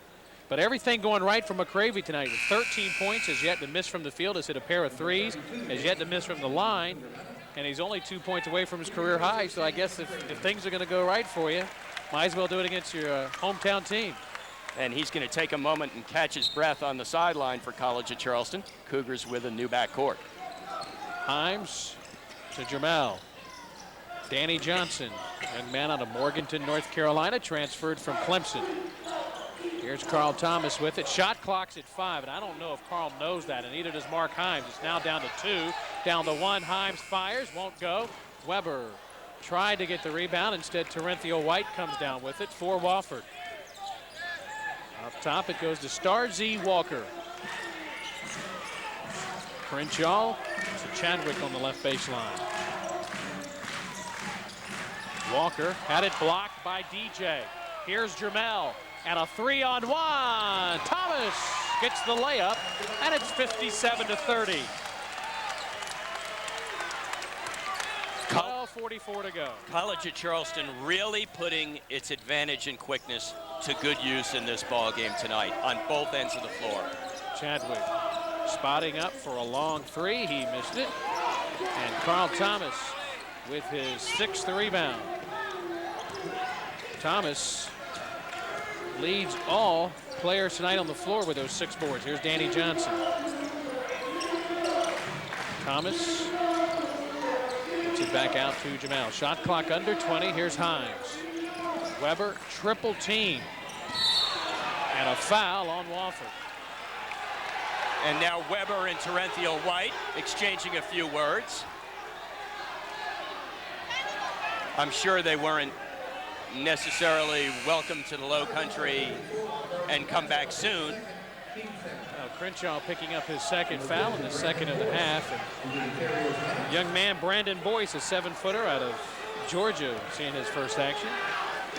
A: But everything going right for McCravey tonight with 13 points, has yet to miss from the field, has hit a pair of threes, has yet to miss from the line, and he's only 2 points away from his career high. So I guess if things are going to go right for you, might as well do it against your hometown team.
B: And he's going to take a moment and catch his breath on the sideline for College of Charleston. Cougars with a new backcourt.
A: Himes to Jermel. Danny Johnson, young man out of Morganton, North Carolina, transferred from Clemson. Here's Carl Thomas with it. Shot clock's at 5, and I don't know if Carl knows that, and neither does Mark Himes. It's now down to 2, down to 1. Himes fires, won't go. Weber tried to get the rebound. Instead, Terrenthio White comes down with it for Wofford. Up top, it goes to Starzy Walker. Crenshaw to Chadwick on the left baseline. Walker had it blocked by DJ. Here's Jermel, and a 3-on-1. Thomas gets the layup, and it's 57-30. 12:44 to go.
B: College of Charleston really putting its advantage in quickness to good use in this ball game tonight on both ends of the floor.
A: Chadwick spotting up for a long 3. He missed it. And Carl Thomas with his 6th rebound. Thomas leads all players tonight on the floor with those 6 boards. Here's Danny Johnson. Thomas gets it back out to Jermel. Shot clock under 20. Here's Himes. Weber triple team. And a foul on Wofford.
B: And now Weber and Terrenthio White exchanging a few words. I'm sure they weren't necessarily welcome to the low country and come back soon.
A: Crenshaw picking up his 2nd foul in the 2nd of the half. And young man Brandon Boyce, a 7-footer out of Georgia, seeing his first action.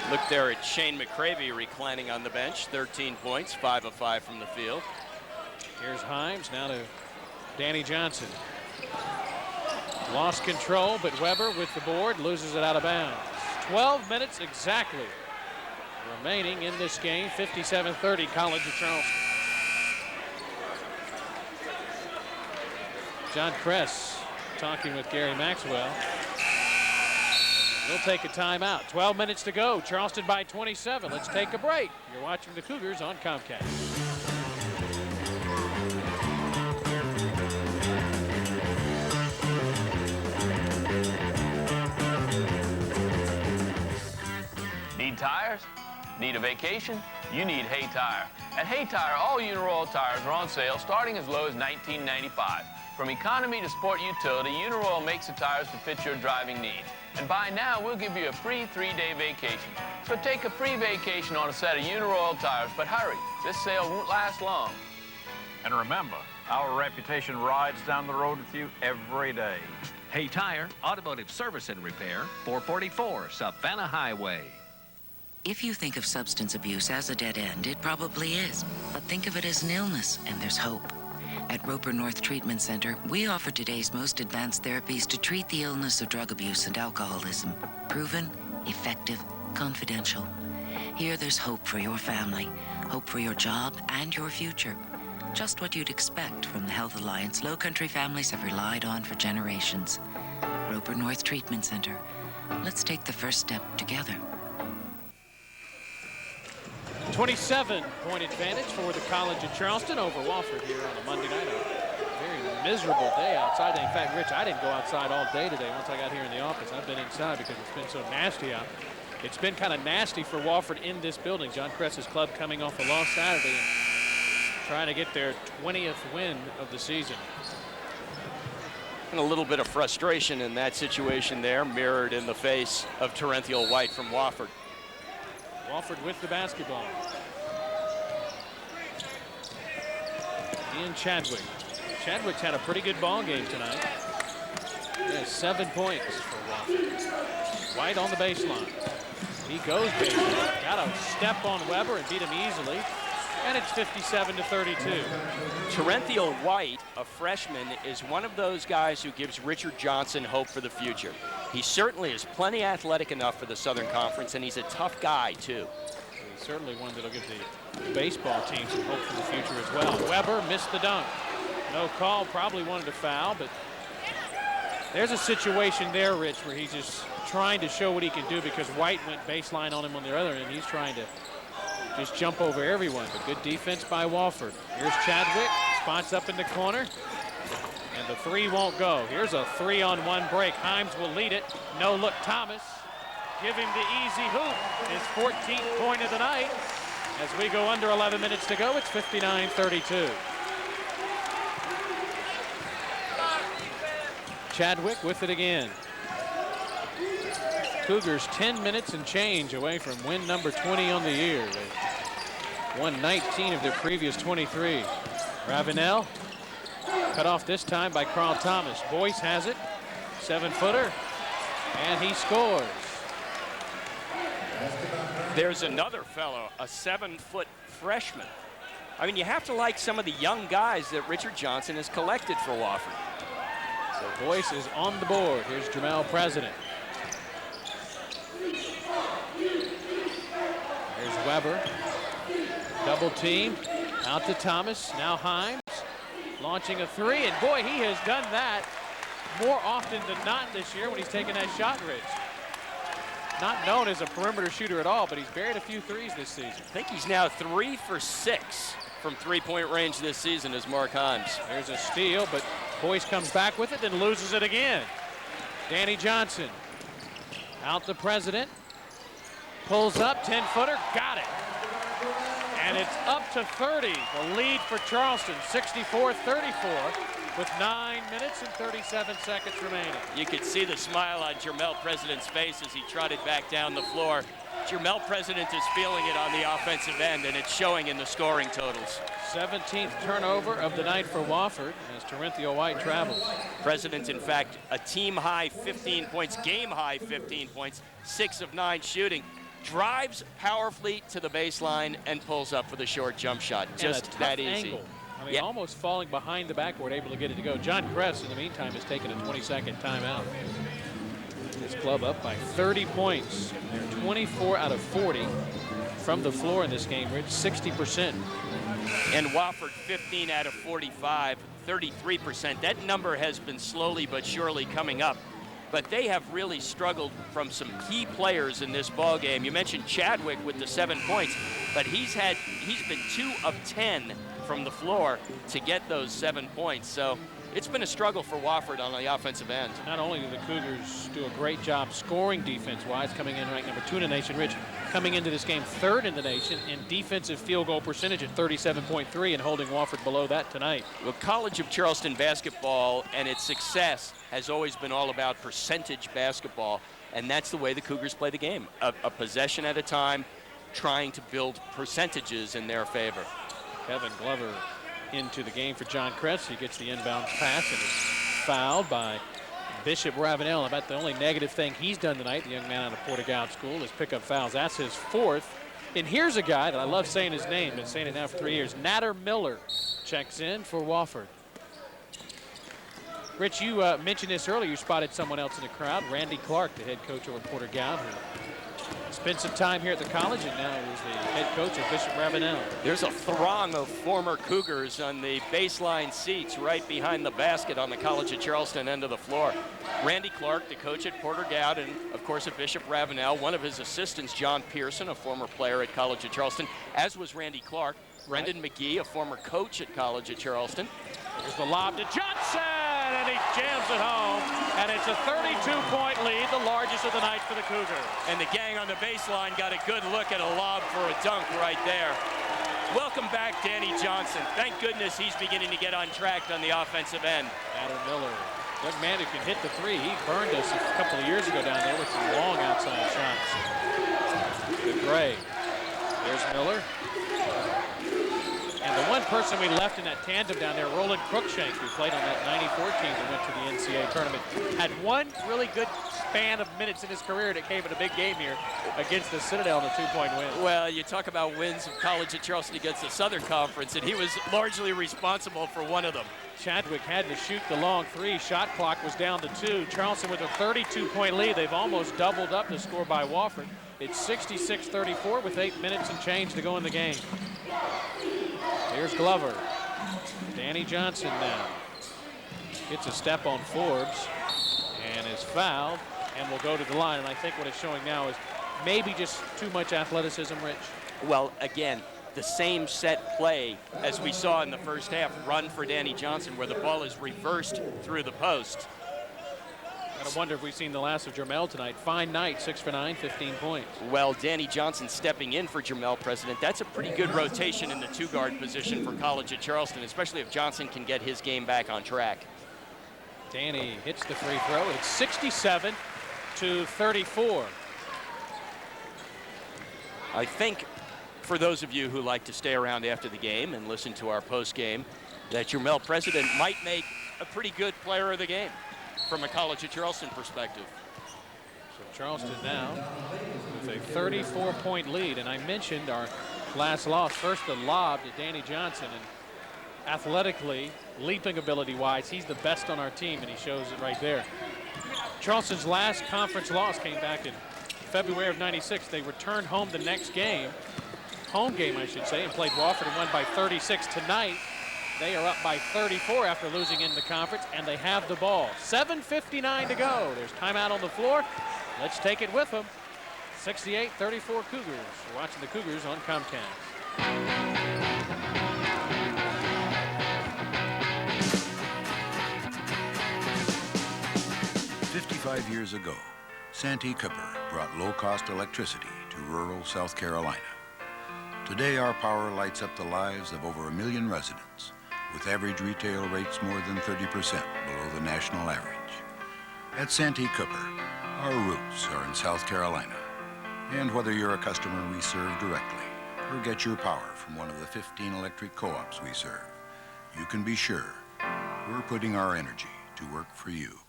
B: Look there at Shane McCravey reclining on the bench. 13 points, 5 of 5 from the field.
A: Here's Himes, now to Danny Johnson. Lost control, but Weber with the board loses it out of bounds. 12 minutes exactly remaining in this game. 57-30, College of Charleston. John Kress talking with Gary Maxwell. We'll take a timeout. 12 minutes to go. Charleston by 27. Let's take a break. You're watching the Cougars on Comcast.
L: Need tires? Need a vacation? You need Hay Tire. At Hay Tire, all Uniroyal tires are on sale starting as low as $19.95. From economy to sport utility, Uniroyal makes the tires to fit your driving needs. And buy now, we'll give you a free 3-day vacation. So take a free vacation on a set of Uniroyal tires, but hurry, this sale won't last long.
M: And remember, our reputation rides down the road with you every day.
N: Hay Tire, automotive service and repair, 444 Savannah Highway.
Q: If you think of substance abuse as a dead end, it probably is. But think of it as an illness, and there's hope. At Roper North Treatment Center, we offer today's most advanced therapies to treat the illness of drug abuse and alcoholism. Proven, effective, confidential. Here there's hope for your family, hope for your job and your future. Just what you'd expect from the Health Alliance Low Country families have relied on for generations. Roper North Treatment Center. Let's take the first step together.
A: 27-point advantage for the College of Charleston over Wofford here on a Monday night. A very miserable day outside. In fact, Rich, I didn't go outside all day today once I got here in the office. I've been inside because it's been so nasty out. It's been kind of nasty for Wofford in this building. John Kress's club coming off a loss Saturday and trying to get their 20th win of the season.
B: And a little bit of frustration in that situation there, mirrored in the face of Terrenthio White from Wofford.
A: Wofford with the basketball. Ian Chadwick. Chadwick's had a pretty good ball game tonight. He has 7 points for Wofford. White on the baseline. He goes baseline. Got a step on Weber and beat him easily. And it's 57-32.
B: Terrenthio White, a freshman, is one of those guys who gives Richard Johnson hope for the future. He certainly is plenty athletic enough for the Southern Conference, and he's a tough guy, too.
A: He's certainly one that'll give the baseball team some hope for the future as well. Weber missed the dunk. No call, probably wanted to foul, but there's a situation there, Rich, where he's just trying to show what he can do because White went baseline on him on the other end. He's trying to just jump over everyone, but good defense by Wofford. Here's Chadwick, spots up in the corner. And the three won't go. Here's a 3-on-1 break. Himes will lead it. No look Thomas. Give him the easy hoop. His 14th point of the night. As we go under 11 minutes to go, it's 59-32. Chadwick with it again. Cougars 10 minutes and change away from win number 20 on the year. They won 19 of their previous 23. Ravenel cut off this time by Carl Thomas. Boyce has it, 7-footer, and he scores.
B: There's another fellow, a 7-foot freshman. I mean, you have to like some of the young guys that Richard Johnson has collected for Wofford.
A: So Boyce is on the board. Here's Jamel President. Here's Weber. Double team. Out to Thomas. Now Himes. Launching a three. And boy, he has done that more often than not this year when he's taken that shot, Rich. Not known as a perimeter shooter at all, but he's buried a few threes this season.
B: I think he's now 3 for 6 from three-point range this season as Mark Himes.
A: There's a steal, but Boyce comes back with it, then loses it again. Danny Johnson. Out the President. Pulls up, 10-footer, got it. And it's up to 30. The lead for Charleston, 64-34, with 9 minutes and 37 seconds remaining.
B: You could see the smile on Jermel President's face as he trotted back down the floor. Jermel President is feeling it on the offensive end, and it's showing in the scoring totals.
A: 17th turnover of the night for Wofford as Terenthio White travels.
B: President, in fact, a team-high 15 points, game-high 15 points, 6 of 9 shooting. Drives powerfully to the baseline and pulls up for the short jump shot. Just that easy.
A: Angle. I mean, almost falling behind the backboard, able to get it to go. John Kress, in the meantime, has taken a 20-second timeout. His club up by 30 points. They're 24 out of 40 from the floor in this game, Rich, 60%.
B: And Wofford 15 out of 45, 33%. That number has been slowly but surely coming up. But they have really struggled from some key players in this ball game. You mentioned Chadwick with the 7 points, but he's been 2 of 10 from the floor to get those 7 points. So it's been a struggle for Wofford on the offensive end.
A: Not only do the Cougars do a great job scoring defense-wise, coming in ranked number 2 in the nation, Rich, coming into this game 3rd in the nation in defensive field goal percentage at 37.3 and holding Wofford below that tonight.
B: Well, College of Charleston basketball and its success has always been all about percentage basketball, and that's the way the Cougars play the game. A possession at a time, trying to build percentages in their favor.
A: Kevin Glover into the game for John Kress. He gets the inbound pass and is fouled by Bishop Ravenel. About the only negative thing he's done tonight, the young man out of Porter-Gaud School, is pick up fouls. That's his 4th. And here's a guy that I love saying his name, been saying it now for 3 years. Natter Miller checks in for Wofford. Rich, you mentioned this earlier. You spotted someone else in the crowd, Randy Clark, the head coach over Porter-Gaud, who spent some time here at the college and now is the head coach of Bishop Ravenel.
B: There's a throng of former Cougars on the baseline seats right behind the basket on the College of Charleston end of the floor. Randy Clark, the coach at Porter-Gaud, and of course at Bishop Ravenel. One of his assistants, John Pearson, a former player at College of Charleston, as was Randy Clark. Brendan McGee, a former coach at College of Charleston.
A: There's the lob to Johnson, and he jams it home. And it's a 32-point lead, the largest of the night for the Cougars.
B: And the gang on the baseline got a good look at a lob for a dunk right there. Welcome back, Danny Johnson. Thank goodness he's beginning to get on track on the offensive end.
A: Adam Miller, young man who can hit the three. He burned us a couple of years ago down there with some long outside shots. Good Gray. There's Miller. And the one person we left in that tandem down there, Roland Cruikshank, who played on that 94 team that went to the NCAA tournament, had one really good span of minutes in his career that came in a big game here against the Citadel in a 2-point win.
B: Well, you talk about wins of College of Charleston against the Southern Conference, and he was largely responsible for one of them.
A: Chadwick had to shoot the long three. Shot clock was down to 2. Charleston with a 32-point lead. They've almost doubled up the score by Wofford. It's 66-34 with 8 minutes and change to go in the game. Here's Glover. Danny Johnson now. Gets a step on Forbes and is fouled and will go to the line. And I think what it's showing now is maybe just too much athleticism, Rich.
B: Well, again, the same set play as we saw in the first half, run for Danny Johnson, where the ball is reversed through the post.
A: I wonder if we've seen the last of Jermel tonight. Fine night, 6 for 9, 15 points.
B: Well, Danny Johnson stepping in for Jermel, President. That's a pretty good rotation in the two-guard position for College of Charleston, especially if Johnson can get his game back on track.
A: Danny hits the free throw. It's 67 to 34.
B: I think for those of you who like to stay around after the game and listen to our post game, that Jermel, President, might make a pretty good player of the game from a College of Charleston perspective.
A: So Charleston now with a 34-point lead, and I mentioned our last loss. First the lob to Danny Johnson, and athletically, leaping ability-wise, he's the best on our team, and he shows it right there. Charleston's last conference loss came back in February of '96. They returned home the next game, home game I should say, and played Wofford and won by 36. Tonight they are up by 34 after losing in the conference, and they have the ball. 7:59 to go. There's timeout on the floor. Let's take it with them. 68-34 Cougars. We're watching the Cougars on Comcast.
H: 55 years ago, Santee Cooper brought low-cost electricity to rural South Carolina. Today, our power lights up the lives of over 1 million residents, with average retail rates more than 30% below the national average. At Santee Cooper, our roots are in South Carolina. And whether you're a customer we serve directly or get your power from one of the 15 electric co-ops we serve, you can be sure we're putting our energy to work for you.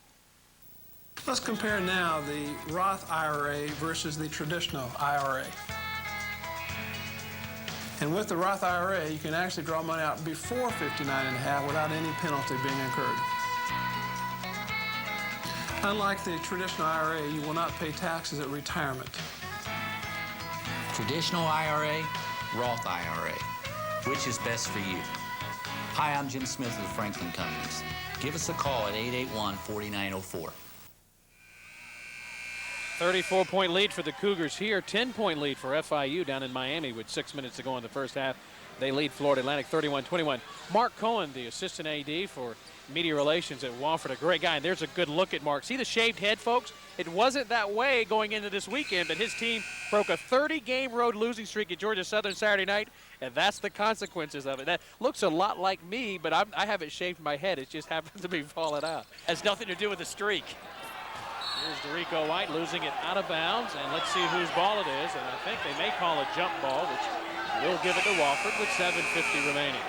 P: Let's compare now the Roth IRA versus the traditional IRA. And with the Roth IRA, you can actually draw money out before 59.5 without any penalty being incurred. Unlike the traditional IRA, you will not pay taxes at retirement.
F: Traditional IRA, Roth IRA. Which is best for you? Hi, I'm Jim Smith of the Franklin Companies. Give us a call at 881-4904.
A: 34-point lead for the Cougars here. 10-point lead for FIU down in Miami with 6 minutes to go in the first half. They lead Florida Atlantic 31-21. Mark Cohen, the assistant AD for media relations at Wofford, a great guy. And there's a good look at Mark. See the shaved head, folks? It wasn't that way going into this weekend, but his team broke a 30-game road losing streak at Georgia Southern Saturday night, and that's the consequences of it. That looks a lot like me, but I haven't shaved my head. It just happens to be falling out.
B: Has nothing to do with the streak.
A: Here's Derico White losing it out of bounds, and let's see whose ball it is. And I think they may call a jump ball, which will give it to Wofford with 7:50 remaining.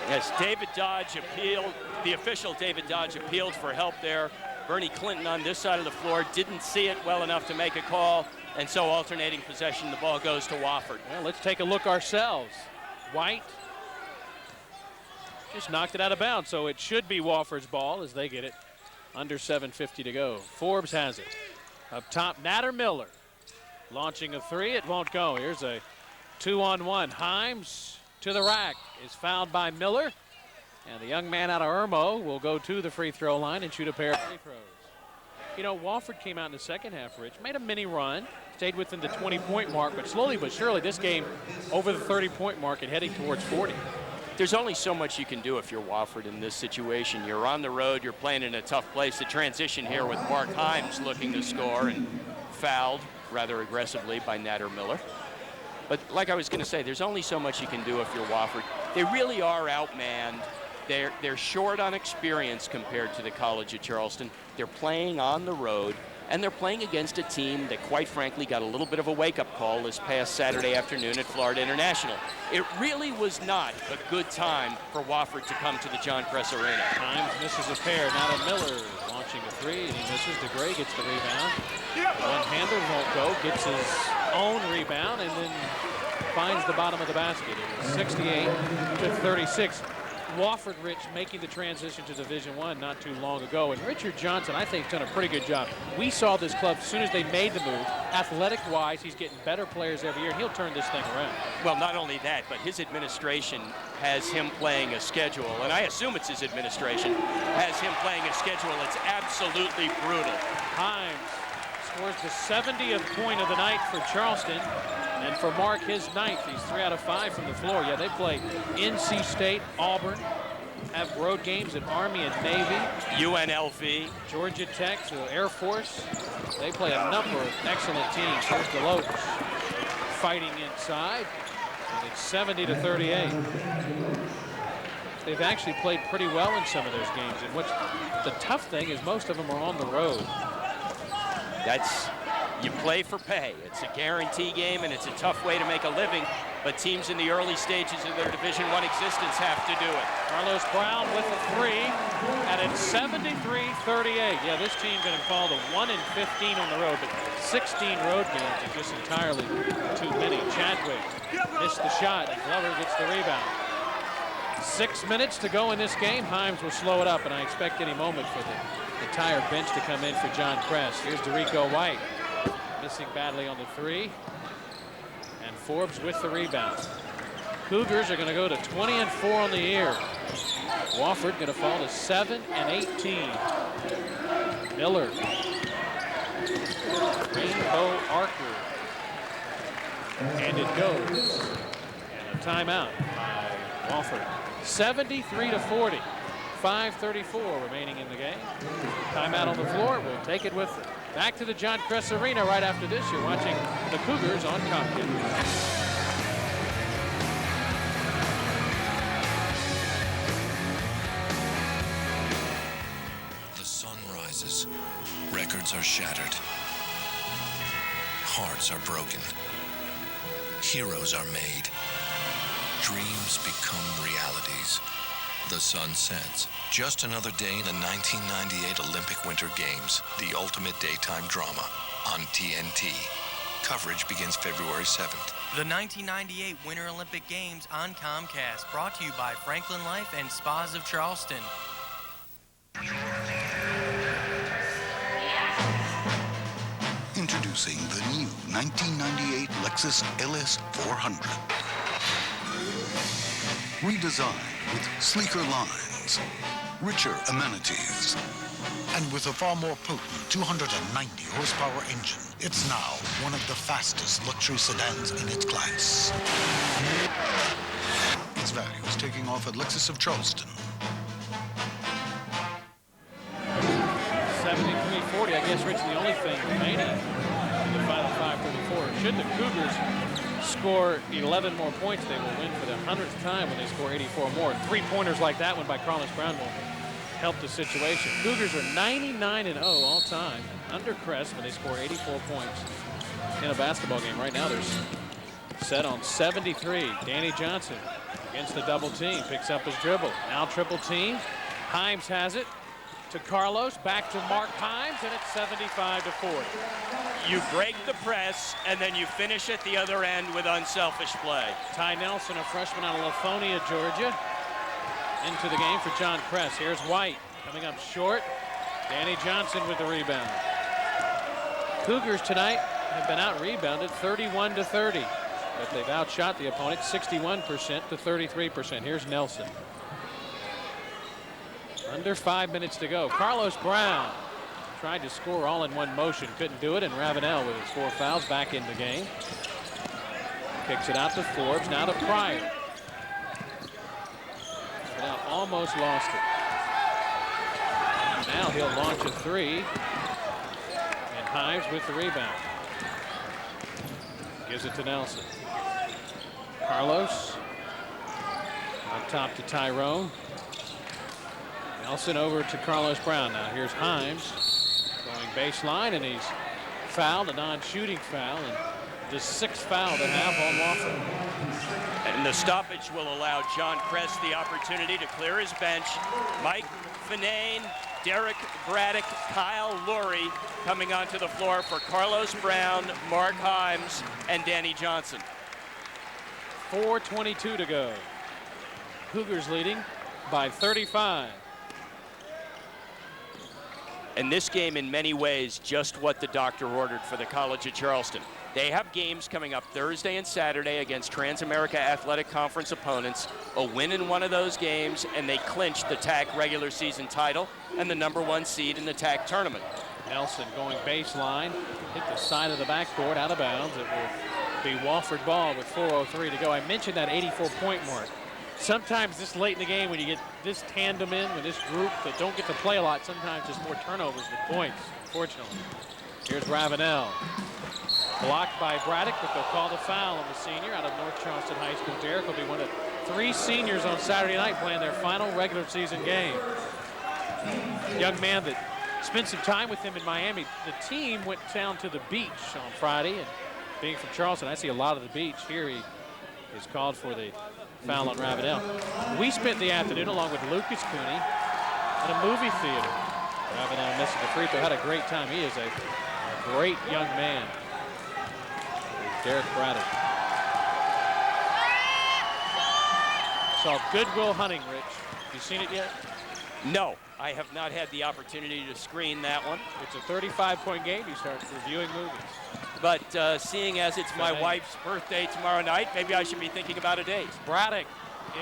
B: Yes, David Dodge appealed. The official David Dodge appealed for help there. Bernie Clinton on this side of the floor didn't see it well enough to make a call, and so alternating possession, the ball goes to Wofford.
A: Well, let's take a look ourselves. White just knocked it out of bounds, so it should be Wofford's ball as they get it. Under 7:50 to go. Forbes has it. Up top, Natter Miller launching a three. It won't go. Here's a 2-on-1. Himes to the rack is fouled by Miller. And the young man out of Irmo will go to the free throw line and shoot a pair of free throws. You know, Wofford came out in the second half, Rich, made a mini run, stayed within the 20-point mark, but slowly but surely this game over the 30-point mark and heading towards 40.
B: There's only so much you can do if you're Wofford in this situation. You're on the road, you're playing in a tough place. The transition here with Mark Himes looking to score and fouled rather aggressively by Natter Miller. But like I was going to say, there's only so much you can do if you're Wofford. They really are outmanned. They're short on experience compared to the College of Charleston. They're playing on the road, and they're playing against a team that, quite frankly, got a little bit of a wake-up call this past Saturday afternoon at Florida International. It really was not a good time for Wofford to come to the John Kress Arena.
A: Himes misses a pair. Natter Miller launching a three, and he misses. DeGray gets the rebound. One-hander won't go, gets his own rebound, and then finds the bottom of the basket. It was 68-36. Wofford, Rich, making the transition to Division I not too long ago. And Richard Johnson, I think, has done a pretty good job. We saw this club as soon as they made the move. Athletic-wise, he's getting better players every year, and he'll turn this thing around.
B: Well, not only that, but his administration has him playing a schedule, and I assume it's his administration, has him playing a schedule that's absolutely brutal.
A: Himes scores the 70th point of the night for Charleston. And for Mark, his ninth. He's 3 out of 5 from the floor. Yeah, they play NC State, Auburn, have road games at Army and Navy,
B: UNLV,
A: Georgia Tech, Air Force. They play a number of excellent teams. Here's DeLoach fighting inside, and it's 70-38. They've actually played pretty well in some of those games. And what's the tough thing is most of them are on the road.
B: You play for pay. It's a guarantee game, and it's a tough way to make a living. But teams in the early stages of their Division I existence have to do it.
A: Carlos Brown with a 3, and it's 73-38. Yeah, this team going to fall to 1-15 on the road, but 16 road games is just entirely too many. Chadwick missed the shot, and Glover gets the rebound. 6 minutes to go in this game. Himes will slow it up, and I expect any moment for the entire bench to come in for John Kress. Here's Derico White, missing badly on the 3. And Forbes with the rebound. Cougars are going to go to 20-4 on the year. Wofford going to fall to 7-18. Miller. Rainbow Archer. And it goes. And a timeout by Wofford. 73-40. 5:34 remaining in the game. Timeout on the floor. We'll take it with back to the John Kress Arena right after this. You're watching the Cougars on Comcast.
J: The sun rises. Records are shattered. Hearts are broken. Heroes are made. Dreams become realities. The sun sets. Just another day in the 1998 Olympic Winter Games, the ultimate daytime drama on TNT. Coverage begins February 7th.
K: The 1998 Winter Olympic Games on Comcast, brought to you by Franklin Life and Spas of Charleston.
I: Introducing the new 1998 Lexus LS 400. Redesigned with sleeker lines, richer amenities, and with a far more potent 290 horsepower engine, it's now one of the fastest luxury sedans in its class. Its value is taking off at Lexus of Charleston.
A: 73-40, I guess, Rich, the only thing remaining in the final 5:34. Should the Cougars score 11 more points, they will win for the 100th time when they score 84 more. 3-pointers like that one by Carlos Brown will help the situation. Cougars are 99-0 all time. Under Kress when they score 84 points in a basketball game. Right now they're set on 73. Danny Johnson against the double team. Picks up his dribble. Now triple team. Himes has it to Carlos. Back to Mark Himes, and it's 75-40.
B: You break the press, and then you finish at the other end with unselfish play.
A: Ty Nelson, a freshman out of Lithonia, Georgia, into the game for John Kress. Here's White coming up short. Danny Johnson with the rebound. Cougars tonight have been out-rebounded 31-30, but they've outshot the opponent 61% to 33%. Here's Nelson. Under 5 minutes to go. Carlos Brown tried to score all in one motion, couldn't do it, and Ravenel with his 4 fouls back in the game. Kicks it out to Forbes, now to Pryor. Now almost lost it. Now he'll launch a 3, and Himes with the rebound. Gives it to Nelson. Carlos up top to Tyrone. Nelson over to Carlos Brown. Now here's Himes going baseline, and he's fouled, a non-shooting foul, and the 6th foul to have on Wofford.
B: And the stoppage will allow John Kress the opportunity to clear his bench. Mike Finane, Derek Braddock, Kyle Lurie coming onto the floor for Carlos Brown, Mark Himes, and Danny Johnson.
A: 4:22 to go. Cougars leading by 35.
B: And this game, in many ways, just what the doctor ordered for the College of Charleston. They have games coming up Thursday and Saturday against Transamerica Athletic Conference opponents. A win in one of those games, and they clinch the TAC regular season title and the #1 seed in the TAC tournament.
A: Nelson going baseline, hit the side of the backboard, out of bounds. It will Be Wofford ball with 4:03 to go. I mentioned that 84-point mark. Sometimes this late in the game, when you get this tandem in with this group that don't get to play a lot, sometimes there's more turnovers than points, unfortunately. Here's Ravenel. Blocked by Braddock, but they'll call the foul on the senior out of North Charleston High School. Derek will be one of 3 seniors on Saturday night playing their final regular season game. Young man that spent some time with him in Miami. The team went down to the beach on Friday, and being from Charleston, I see a lot of the beach. Here he is called for the foul on Ravenel. We spent the afternoon along with Lucas Cooney at a movie theater. Ravenel missing the free throw, had a great time. He is a great young man. Derek Braddock. Saw Goodwill Hunting, Rich. Have you seen it yet?
B: No, I have not had the opportunity to screen that one.
A: It's a 35-point game. You start reviewing movies.
B: But seeing as it's my wife's birthday tomorrow night, maybe I should be thinking about a date.
A: Braddock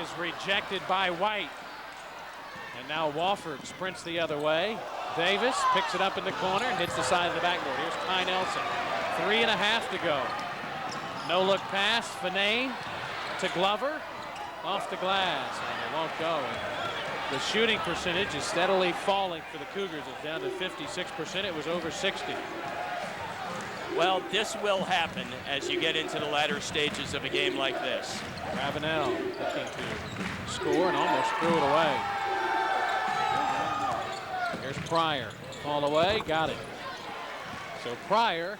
A: is rejected by White. And now Wofford sprints the other way. Davis picks it up in the corner and hits the side of the backboard. Here's Ty Nelson. 3.5 to go. No look pass. Finane to Glover. Off the glass. And it won't go. The shooting percentage is steadily falling for the Cougars. It's down to 56%. It was over 60.
B: Well, this will happen as you get into the latter stages of a game like this.
A: Ravenel looking to score and almost threw it away. Here's Pryor. All away, got it. So Pryor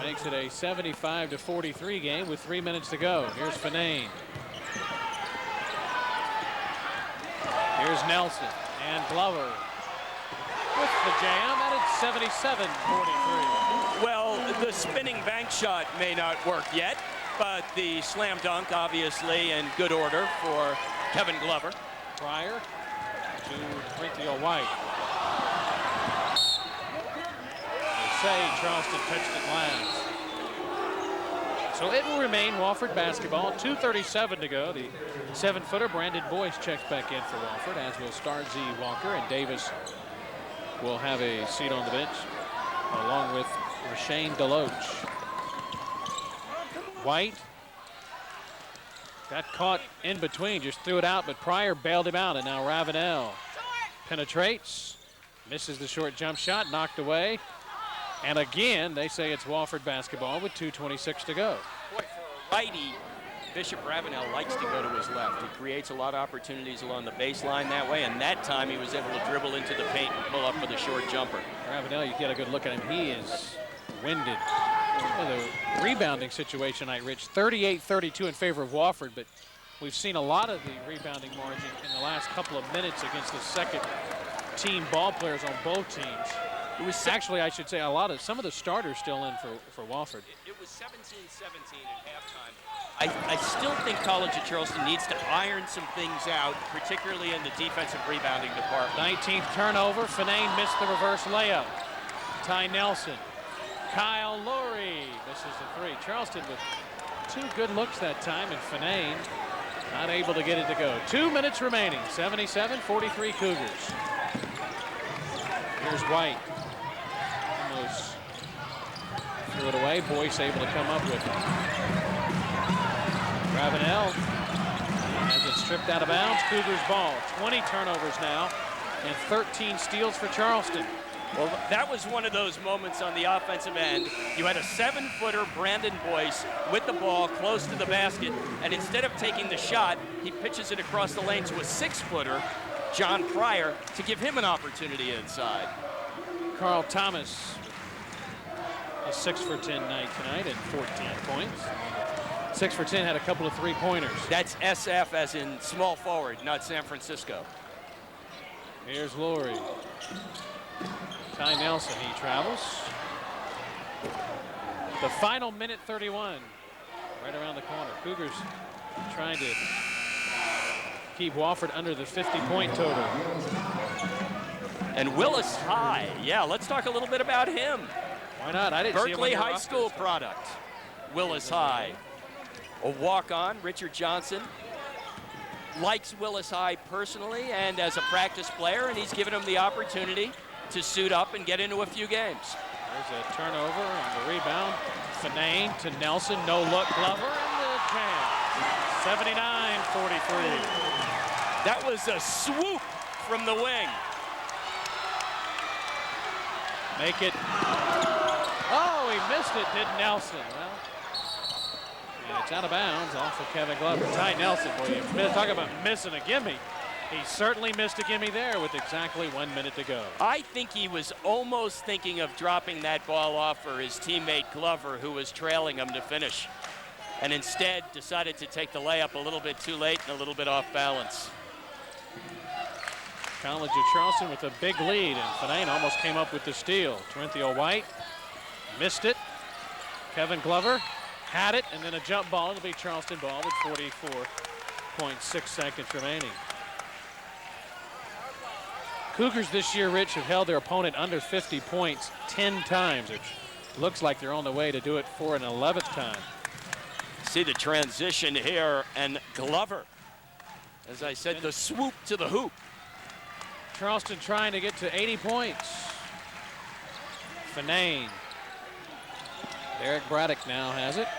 A: makes it a 75-43 game with 3 minutes to go. Here's Finane. Here's Nelson and Glover with the jam, and it's 77-43.
B: Well, the spinning bank shot may not work yet, but the slam dunk, obviously, in good order for Kevin Glover.
A: Pryor to Springfield White. They say Charleston touched it last. So it will remain Wofford basketball. 2:37 to go. The 7-footer Brandon Boyce checks back in for Wofford, as will Starzi Walker, and Davis will have a seat on the bench along with Rashane Deloach. White got caught in between, just threw it out, but Pryor bailed him out, and now Ravenel penetrates, misses the short jump shot, knocked away. And again, they say it's Wofford basketball with 2:26 to go.
B: Boy, for a righty, Bishop Ravenel likes to go to his left. He creates a lot of opportunities along the baseline that way, and that time he was able to dribble into the paint and pull up with a short jumper.
A: Ravenel, you get a good look at him. He is winded. The rebounding situation tonight, Rich, 38-32 in favor of Wofford, but we've seen a lot of the rebounding margin in the last couple of minutes against the second-team ball players on both teams. It was actually, I should say, some of the starters still in for Wofford.
B: It was 17-17 at halftime. I still think College of Charleston needs to iron some things out, particularly in the defensive rebounding department.
A: 19th turnover. Finane missed the reverse layup. Ty Nelson. Kyle Lurie misses the three. Charleston with 2 good looks that time, and Finane not able to get it to go. 2 minutes remaining. 77-43 Cougars. Here's White. Almost threw it away. Boyce able to come up with it. Ravenel has it stripped out of bounds. Cougars ball. 20 turnovers now and 13 steals for Charleston.
B: Well, that was one of those moments on the offensive end. You had a 7-footer, Brandon Boyce, with the ball close to the basket, and instead of taking the shot, he pitches it across the lane to a 6-footer, John Pryor, to give him an opportunity inside.
A: Carl Thomas, a 6-for-10 night tonight at 14 points. 6-for-10, had a couple of 3-pointers.
B: That's SF as in small forward, not San Francisco.
A: Here's Lurie. Ty Nelson, he travels. The final minute 31, right around the corner. Cougars trying to keep Wofford under the 50-point total.
B: And Willis High, yeah, let's talk a little bit about him.
A: Why not? I didn't see him on
B: Berkeley
A: your
B: High
A: roster.
B: School product, Willis High. A walk-on, Richard Johnson, likes Willis High personally and as a practice player, and he's given him the opportunity to suit up and get into a few games.
A: There's a turnover on the rebound. Finane to Nelson, no look, Glover, and the jam. 79-43.
B: That was a swoop from the wing.
A: Make it. Oh, he missed it, did Nelson. Well, and it's out of bounds off of Kevin Glover. Ty Nelson, boy, you talk about missing a gimme. He certainly missed a gimme there with exactly 1 minute to go.
B: I think he was almost thinking of dropping that ball off for his teammate Glover, who was trailing him to finish, and instead decided to take the layup a little bit too late and a little bit off balance.
A: College of Charleston with a big lead, and Finane almost came up with the steal. Terenthio White missed it. Kevin Glover had it, and then a jump ball. It'll be Charleston ball with 44.6 seconds remaining. Cougars this year, Rich, have held their opponent under 50 points 10 times, which looks like they're on the way to do it for an 11th time.
B: See the transition here, and Glover, as I said, the swoop to the hoop.
A: Charleston trying to get to 80 points. Finane. Derek Braddock now has it,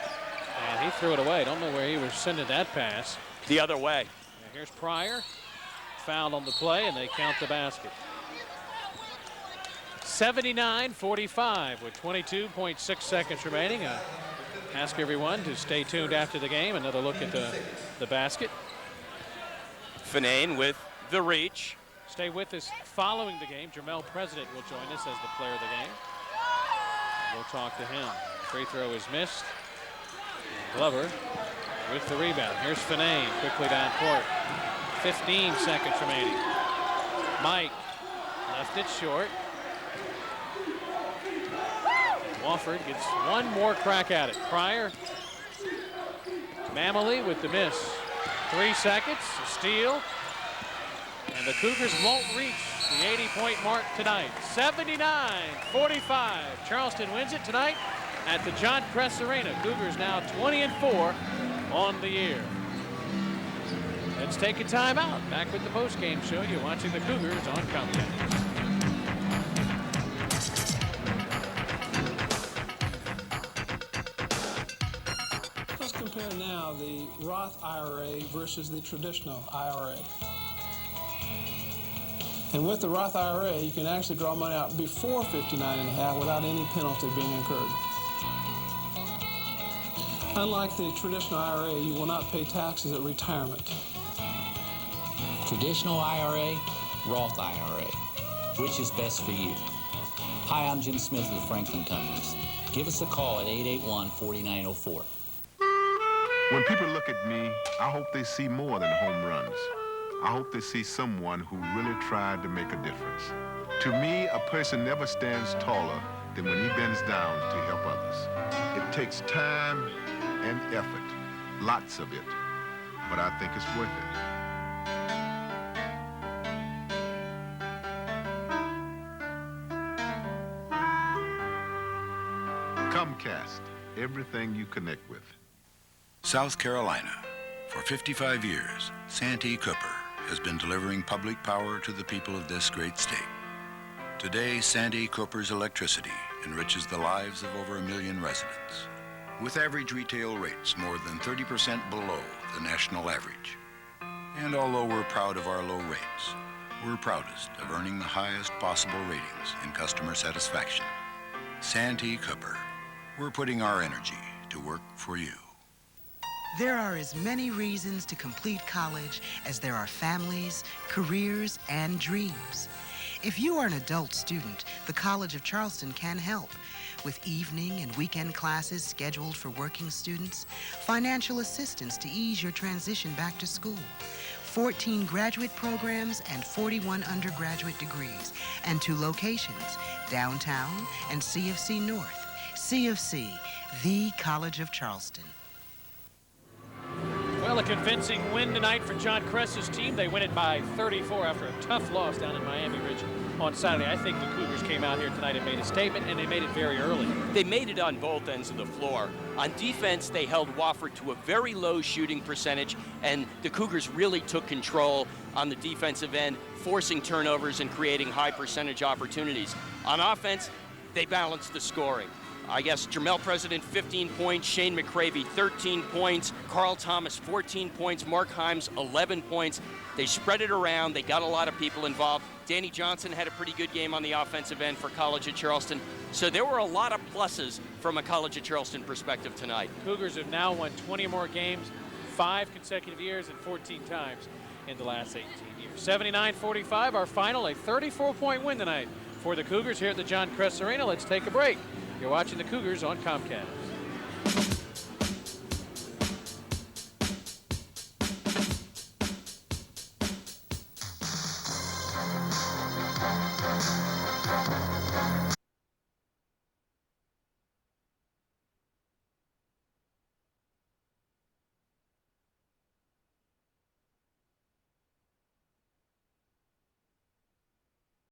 A: and he threw it away. Don't know where he was sending that pass.
B: The other way.
A: And here's Pryor. Fouled on the play, and they count the basket. 79-45 with 22.6 seconds remaining. I ask everyone to stay tuned after the game. Another look at the basket.
B: Finane with the reach.
A: Stay with us following the game. Jermel President will join us as the player of the game. We'll talk to him. Free throw is missed. Glover with the rebound. Here's Finane quickly down court. 15 seconds remaining. Mike left it short. Wofford gets one more crack at it. Pryor. Mamely with the miss. 3 seconds, a steal. And the Cougars won't reach the 80-point mark tonight. 79-45. Charleston wins it tonight at the John Kress Arena. Cougars now 20-4 on the year. Let's take a timeout. Back with the postgame show. You're watching the Cougars on Comcast.
P: Let's compare now the Roth IRA versus the traditional IRA. And with the Roth IRA, you can actually draw money out before 59.5 without any penalty being incurred. Unlike the traditional IRA, you will not pay taxes at retirement.
F: Traditional IRA, Roth IRA. Which is best for you? Hi, I'm Jim Smith of the Franklin Companies. Give us a call at 881-4904.
T: When people look at me, I hope they see more than home runs. I hope they see someone who really tried to make a difference. To me, a person never stands taller than when he bends down to help others. It takes time and effort, lots of it, but I think it's worth it. Comcast, everything you connect with.
H: South Carolina. For 55 years, Santee Cooper has been delivering public power to the people of this great state. Today, Santee Cooper's electricity enriches the lives of over 1 million residents, with average retail rates more than 30% below the national average. And although we're proud of our low rates, we're proudest of earning the highest possible ratings in customer satisfaction. Santee Cooper, we're putting our energy to work for you.
G: There are as many reasons to complete college as there are families, careers, and dreams. If you are an adult student, the College of Charleston can help with evening and weekend classes scheduled for working students, financial assistance to ease your transition back to school, 14 graduate programs and 41 undergraduate degrees, and 2 locations, downtown and CFC North. CFC, the College of Charleston.
A: Well, a convincing win tonight for John Kress's team. They win it by 34 after a tough loss down in Miami Ridge on Saturday. I think the Cougars came out here tonight and made a statement, and they made it very early.
B: They made it on both ends of the floor. On defense, they held Wofford to a very low shooting percentage, and the Cougars really took control on the defensive end, forcing turnovers and creating high percentage opportunities. On offense, they balanced the scoring. I guess Jermel President, 15 points. Shane McCravey, 13 points. Carl Thomas, 14 points. Mark Himes, 11 points. They spread it around. They got a lot of people involved. Danny Johnson had a pretty good game on the offensive end for College of Charleston. So there were a lot of pluses from a College of Charleston perspective tonight.
A: Cougars have now won 20 or more games, 5 consecutive years and 14 times in the last 18 years. 79-45, our final, a 34-point win tonight for the Cougars here at the John Kress Arena. Let's take a break. You're watching the Cougars on Comcast.